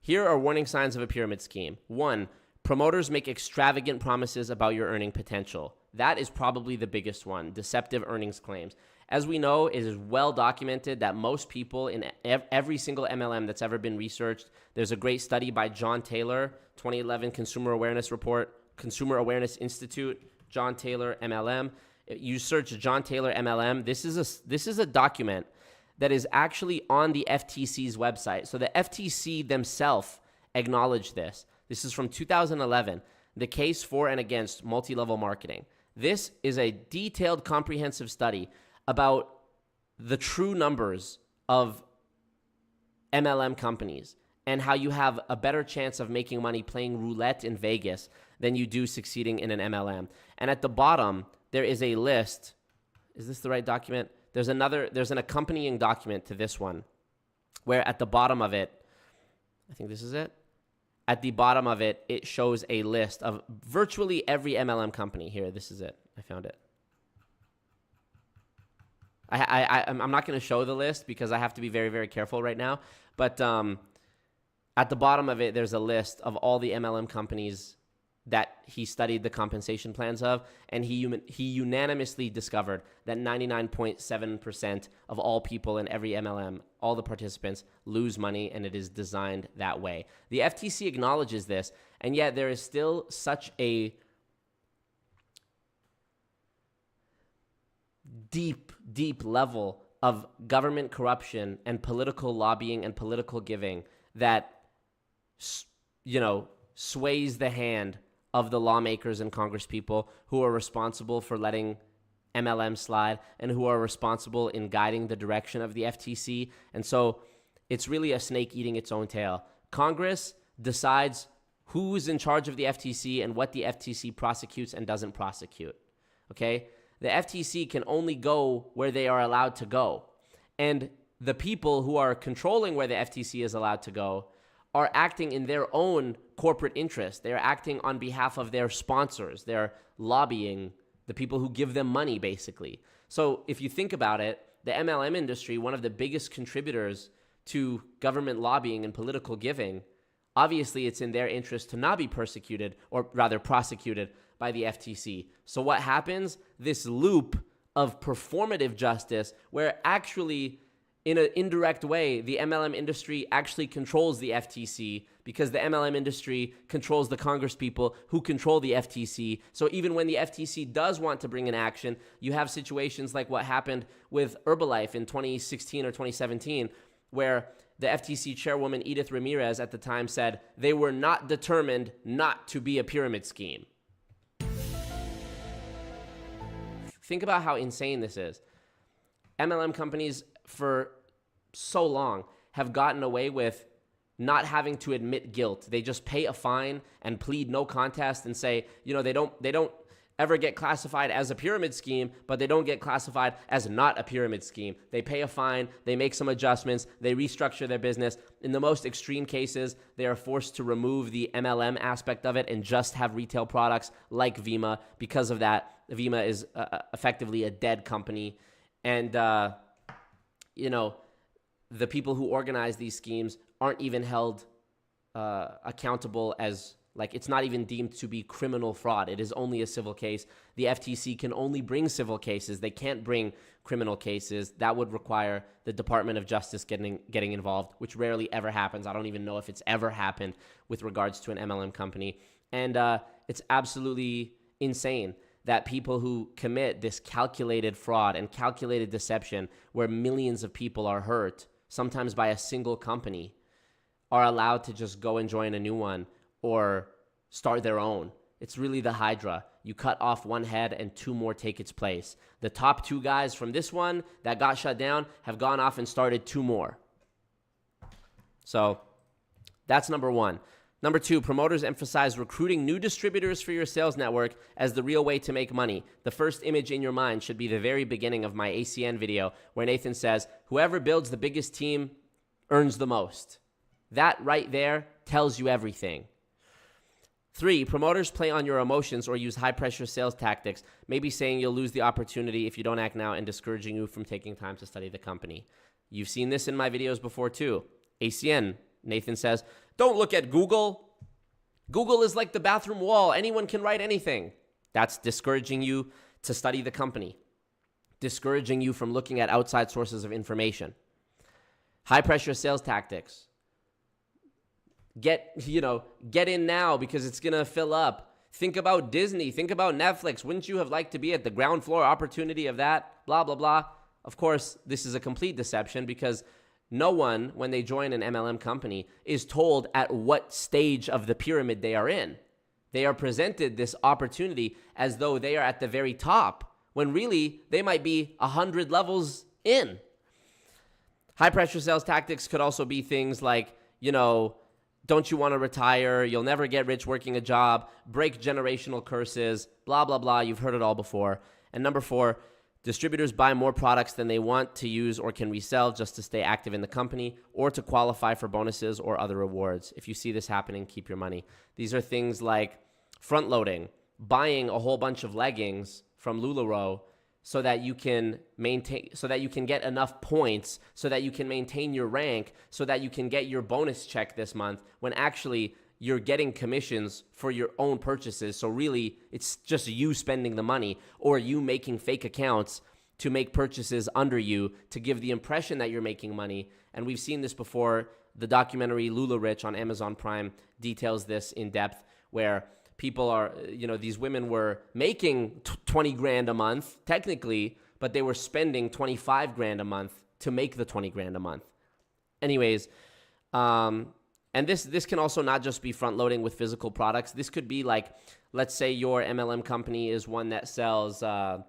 Here are warning signs of a pyramid scheme. 1, promoters make extravagant promises about your earning potential. That is probably the biggest one, deceptive earnings claims. As we know, it is well documented that most people in every single MLM that's ever been researched, there's a great study by John Taylor, 2011 Consumer Awareness Report, Consumer Awareness Institute, John Taylor MLM. You search John Taylor MLM, this is a document that is actually on the FTC's website. So the FTC themselves acknowledged this. This is from 2011, the case for and against multi-level marketing. This is a detailed, comprehensive study about the true numbers of MLM companies and how you have a better chance of making money playing roulette in Vegas than you do succeeding in an MLM. And at the bottom, there is a list. Is this the right document? There's an accompanying document to this one where at the bottom of it, I think this is it. At the bottom of it, it shows a list of virtually every MLM company. Here, this is it. I found it. I'm not going to show the list because I have to be very, very careful right now. But at the bottom of it, there's a list of all the MLM companies that he studied the compensation plans of, and he unanimously discovered that 99.7% of all people in every MLM, all the participants, lose money, and it is designed that way. The FTC acknowledges this, and yet there is still such a deep level of government corruption and political lobbying and political giving that, you know, sways the hand of the lawmakers and congresspeople who are responsible for letting MLM slide and who are responsible in guiding the direction of the FTC. And so it's really a snake eating its own tail. Congress decides who's in charge of the FTC and what the FTC prosecutes and doesn't prosecute. Okay? The FTC can only go where they are allowed to go. And the people who are controlling where the FTC is allowed to go are acting in their own corporate interest. They're acting on behalf of their sponsors. They're lobbying the people who give them money, basically. So if you think about it, the MLM industry, one of the biggest contributors to government lobbying and political giving, obviously it's in their interest to not be persecuted, or rather prosecuted by the FTC. So what happens? This loop of performative justice where actually in an indirect way, the MLM industry actually controls the FTC because the MLM industry controls the congresspeople who control the FTC. So even when the FTC does want to bring an action, you have situations like what happened with Herbalife in 2016 or 2017, where the FTC chairwoman Edith Ramirez at the time said they were not determined not to be a pyramid scheme. Think about how insane this is. MLM companies for so long have gotten away with not having to admit guilt. They just pay a fine and plead no contest and say, you know, they don't ever get classified as a pyramid scheme, but they don't get classified as not a pyramid scheme. They pay a fine, they make some adjustments, they restructure their business. In the most extreme cases, they are forced to remove the MLM aspect of it and just have retail products like Vima. Because of that, Vima is effectively a dead company. And, you know, the people who organize these schemes aren't even held accountable as, like, it's not even deemed to be criminal fraud. It is only a civil case. The FTC can only bring civil cases. They can't bring criminal cases. That would require the Department of Justice getting involved, which rarely ever happens. I don't even know if it's ever happened with regards to an MLM company. And it's absolutely insane that people who commit this calculated fraud and calculated deception where millions of people are hurt, sometimes by a single company, are allowed to just go and join a new one or start their own. It's really the Hydra. You cut off one head and two more take its place. The top two guys from this one that got shut down have gone off and started two more. So that's number one. Number two, promoters emphasize recruiting new distributors for your sales network as the real way to make money. The first image in your mind should be the very beginning of my ACN video where Nathan says, whoever builds the biggest team earns the most. That right there tells you everything. 3, promoters play on your emotions or use high-pressure sales tactics, maybe saying you'll lose the opportunity if you don't act now and discouraging you from taking time to study the company. You've seen this in my videos before too. ACN, Nathan says, don't look at Google. Google is like the bathroom wall. Anyone can write anything. That's discouraging you to study the company, discouraging you from looking at outside sources of information. High-pressure sales tactics. Get in now because it's going to fill up. Think about Disney. Think about Netflix. Wouldn't you have liked to be at the ground floor opportunity of that? Blah, blah, blah. Of course, this is a complete deception because no one, when they join an MLM company, is told at what stage of the pyramid they are in. They are presented this opportunity as though they are at the very top, when really they might be 100 levels in. High-pressure sales tactics could also be things like, don't you want to retire? You'll never get rich working a job. Break generational curses. Blah, blah, blah. You've heard it all before. And number 4, distributors buy more products than they want to use or can resell just to stay active in the company or to qualify for bonuses or other rewards. If you see this happening, keep your money. These are things like front loading, buying a whole bunch of leggings from LuLaRoe so that you can get enough points so that you can maintain your rank so that you can get your bonus check this month when actually you're getting commissions for your own purchases. So really it's just you spending the money or you making fake accounts to make purchases under you to give the impression that you're making money. And we've seen this before. The documentary Lula Rich on Amazon Prime details this in depth, where people are, these women were making 20 grand a month, technically, but they were spending 25 grand a month to make the 20 grand a month. Anyways, And this can also not just be front loading with physical products. This could be like, let's say your MLM company is one that sells an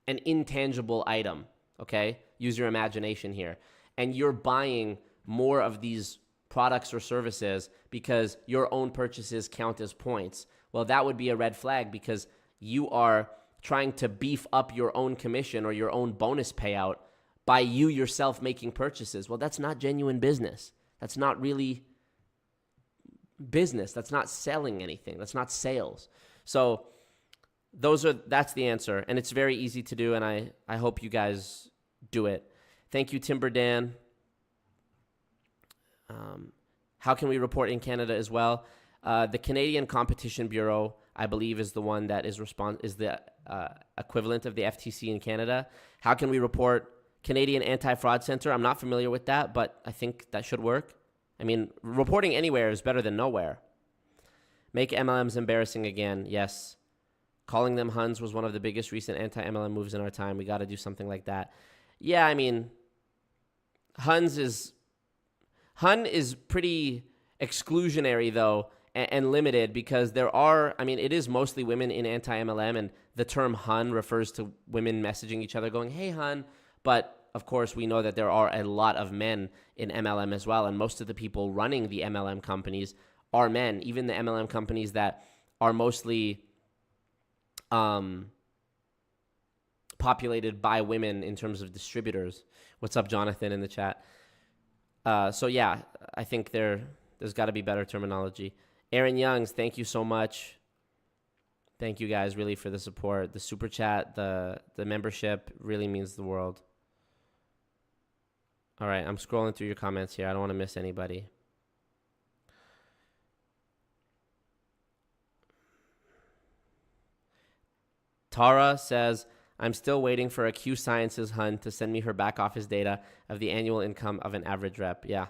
intangible item, okay? Use your imagination here. And you're buying more of these products or services because your own purchases count as points. Well, that would be a red flag because you are trying to beef up your own commission or your own bonus payout by you yourself making purchases. Well, that's not genuine business. That's not really business. That's not selling anything. That's not sales. So that's the answer. And it's very easy to do. And I hope you guys do it. Thank you, Timber Dan. How can we report in Canada as well? The Canadian Competition Bureau, I believe, is the one that is the equivalent of the FTC in Canada. How can we report? Canadian Anti-Fraud Center. I'm not familiar with that, but I think that should work. I mean, reporting anywhere is better than nowhere. Make MLMs embarrassing again. Yes. Calling them Huns was one of the biggest recent anti-MLM moves in our time. We got to do something like that. Yeah, I mean, Hun is pretty exclusionary, though, and limited because it is mostly women in anti-MLM, and the term Hun refers to women messaging each other going, hey, Hun. But, of course, we know that there are a lot of men in MLM as well, and most of the people running the MLM companies are men, even the MLM companies that are mostly populated by women in terms of distributors. What's up, Jonathan, in the chat? So, yeah, I think there's got to be better terminology. Aaron Youngs, thank you so much. Thank you guys really for the support. The super chat, the membership really means the world. All right, I'm scrolling through your comments here. I don't want to miss anybody. Tara says, I'm still waiting for a Q Sciences Hun to send me her back office data of the annual income of an average rep. Yeah.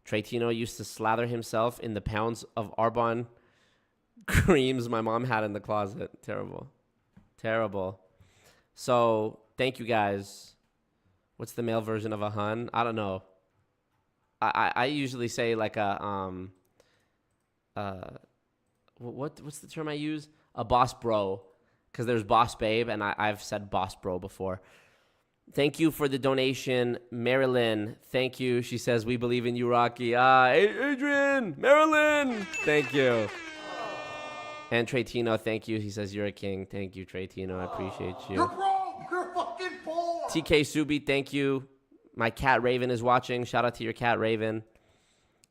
Trey Tino used to slather himself in the pounds of arbonne creams my mom had in the closet. Terrible. So, thank you guys. What's the male version of a Hun? I don't know. I usually say like what's the term I use? A boss bro, because there's boss babe, and I've said boss bro before. Thank you for the donation, Marilyn. Thank you. She says, we believe in you, Rocky. Adrian, Marilyn. Thank you. And Trey Tino, thank you. He says, you're a king. Thank you, Trey Tino. I appreciate you.
You're wrong. You're fucking poor.
TK Subi, thank you. My cat Raven is watching. Shout out to your cat Raven.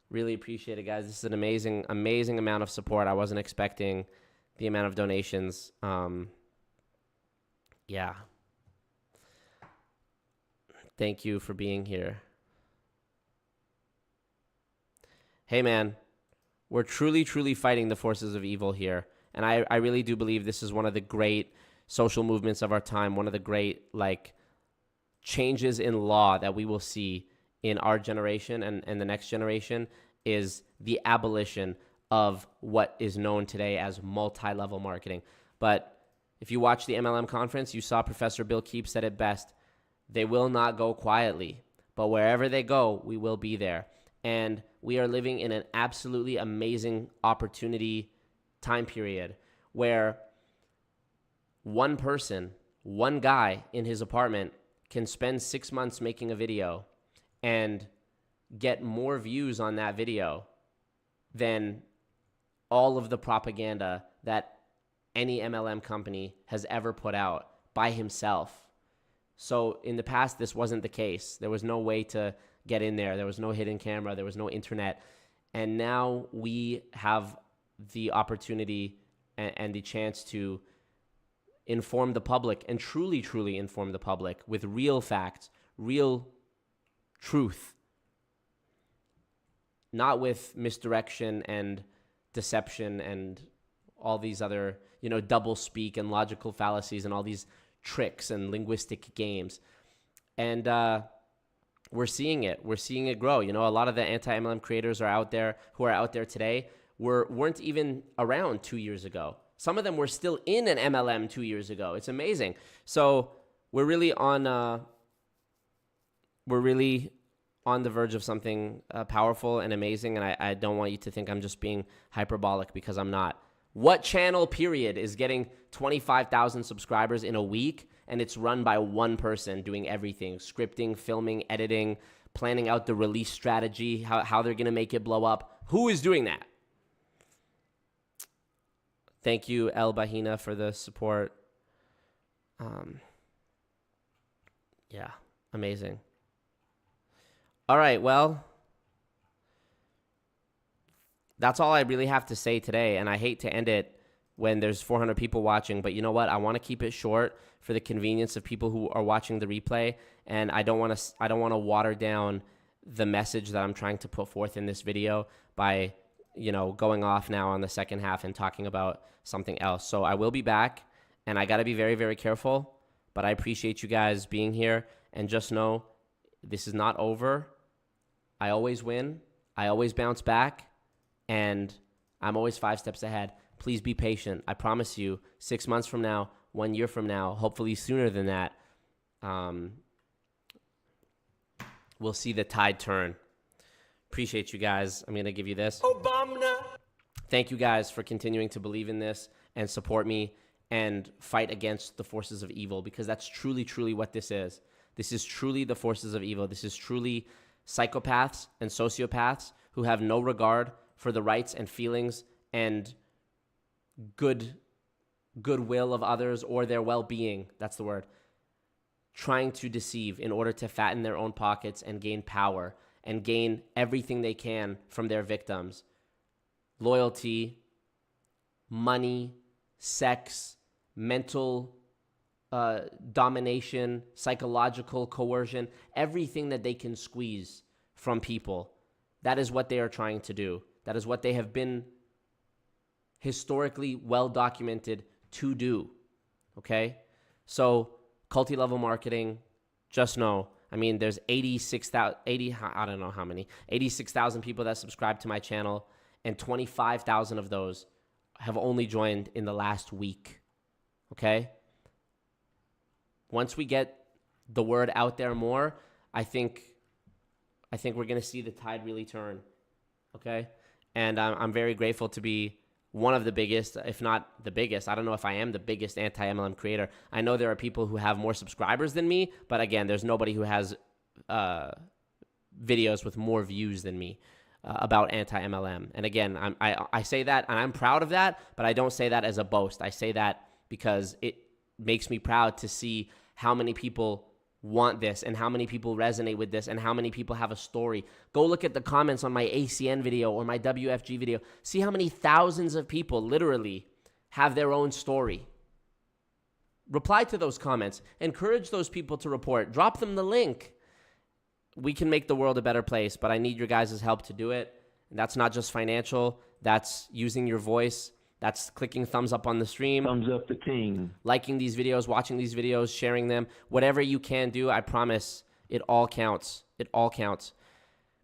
Really appreciate it, guys. This is an amazing amount of support. I wasn't expecting the amount of donations. Yeah. Thank you for being here. Hey, man. We're truly, truly fighting the forces of evil here. And I really do believe this is one of the great social movements of our time, one of the great, changes in law that we will see in our generation and the next generation is the abolition of what is known today as multi-level marketing. But if you watch the MLM conference, you saw Professor Bill Keep said it best. They will not go quietly, but wherever they go, we will be there. And we are living in an absolutely amazing opportunity time period where one person, one guy in his apartment can spend 6 months making a video and get more views on that video than all of the propaganda that any MLM company has ever put out by himself. So in the past, this wasn't the case. There was no way to get in there. There was no hidden camera. There was no internet. And now we have the opportunity and the chance to inform the public and truly, truly inform the public with real facts, real truth, not with misdirection and deception and all these other, double speak and logical fallacies and all these tricks and linguistic games. And we're seeing it. We're seeing it grow. A lot of the anti-MLM creators who are out there today weren't even around 2 years ago. Some of them were still in an MLM 2 years ago. It's amazing. So we're really on we're really on the verge of something powerful and amazing, and I don't want you to think I'm just being hyperbolic, because I'm not. What channel, period, is getting 25,000 subscribers in a week, and it's run by one person doing everything: scripting, filming, editing, planning out the release strategy, how they're going to make it blow up? Who is doing that? Thank you, El Bahina, for the support. Yeah, amazing. All right, well, that's all I really have to say today, and I hate to end it when there's 400 people watching, but you know what? I want to keep it short for the convenience of people who are watching the replay, and I don't want to water down the message that I'm trying to put forth in this video by, going off now on the second half and talking about something else. So I will be back, and I got to be very, very careful, but I appreciate you guys being here, and just know this is not over. I always win. I always bounce back, and I'm always 5 steps ahead. Please be patient. I promise you, 6 months from now, 1 year from now, hopefully sooner than that, we'll see the tide turn. Appreciate you guys. I'm going to give you this. Obama. Thank you guys for continuing to believe in this and support me and fight against the forces of evil, because that's truly, truly what this is. This is truly the forces of evil. This is truly psychopaths and sociopaths who have no regard for the rights and feelings and goodwill of others or their well-being. That's the word. Trying to deceive in order to fatten their own pockets and gain power and gain everything they can from their victims. Loyalty, money, sex, mental domination, psychological coercion, everything that they can squeeze from people. That is what they are trying to do. That is what they have been historically well documented to do. Okay? So, multi-level marketing, just know, there's 86,000 people that subscribe to my channel, and 25,000 of those have only joined in the last week. Okay? Once we get the word out there more, I think we're going to see the tide really turn. Okay? And I'm very grateful to be one of the biggest, if not the biggest. I don't know if I am the biggest anti-MLM creator. I know there are people who have more subscribers than me, but again, there's nobody who has videos with more views than me about anti-MLM. And again, I say that, and I'm proud of that, but I don't say that as a boast. I say that because it makes me proud to see how many people want this and how many people resonate with this and how many people have a story. Go look at the comments on my ACN video or my WFG video. See how many thousands of people literally have their own story. Reply to those comments. Encourage those people to report. Drop them the link. We can make the world a better place, but I need your guys' help to do it. And that's not just financial. That's using your voice. That's clicking thumbs up on the stream.
Thumbs up the king.
Liking these videos, watching these videos, sharing them. Whatever you can do, I promise it all counts. It all counts.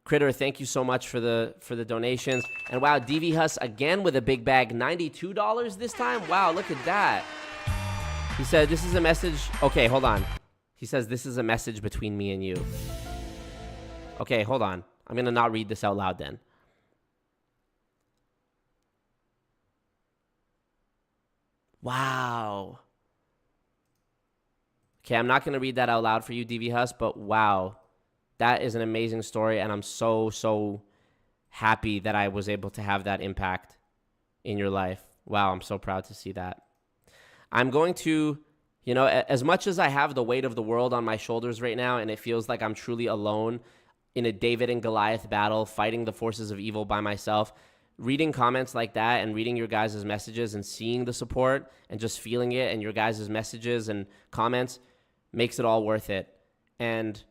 Critter, thank you so much for the donations. And wow, DV Huss again with a big bag. $92 this time? Wow, look at that. He said, this is a message. Okay, hold on. He says, this is a message between me and you. Okay, hold on. I'm going to not read this out loud then. Wow. Okay, I'm not going to read that out loud for you, DV Huss, but wow. That is an amazing story, and I'm so, so happy that I was able to have that impact in your life. Wow, I'm so proud to see that. I'm going to, as much as I have the weight of the world on my shoulders right now, and it feels like I'm truly alone in a David and Goliath battle, fighting the forces of evil by myself, reading comments like that and reading your guys' messages and seeing the support and just feeling it and your guys' messages and comments makes it all worth it. And,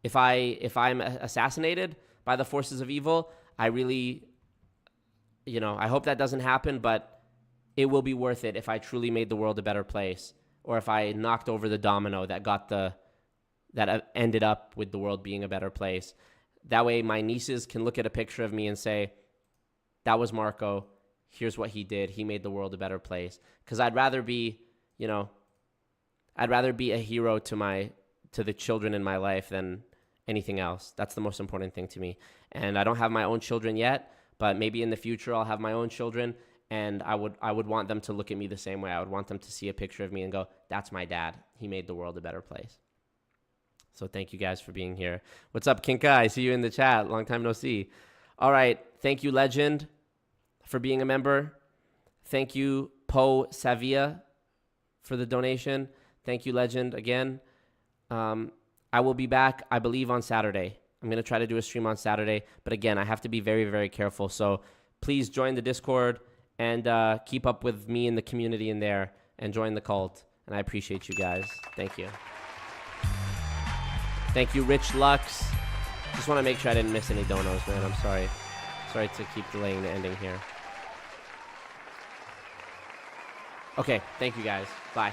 if I'm assassinated by the forces of evil, I really, I hope that doesn't happen, but it will be worth it if I truly made the world a better place, or if I knocked over the domino that ended up with the world being a better place. That way my nieces can look at a picture of me and say, that was Marco. Here's what he did. He made the world a better place. Because I'd rather be, I'd rather be a hero to the children in my life than anything else. That's the most important thing to me. And I don't have my own children yet, but maybe in the future I'll have my own children, and I would want them to look at me the same way. I would want them to see a picture of me and go, that's my dad. He made the world a better place. So thank you guys for being here. What's up, Kinka? I see you in the chat. Long time no see. All right. Thank you, Legend, for being a member. Thank you, Po Savia, for the donation. Thank you, Legend, again. I will be back, I believe, on Saturday. I'm going to try to do a stream on Saturday. But again, I have to be very, very careful. So please join the Discord and keep up with me and the community in there and join the cult. And I appreciate you guys. Thank you. Thank you, Rich Lux. Just want to make sure I didn't miss any donos, man. I'm sorry. Sorry to keep delaying the ending here. Okay, thank you guys. Bye.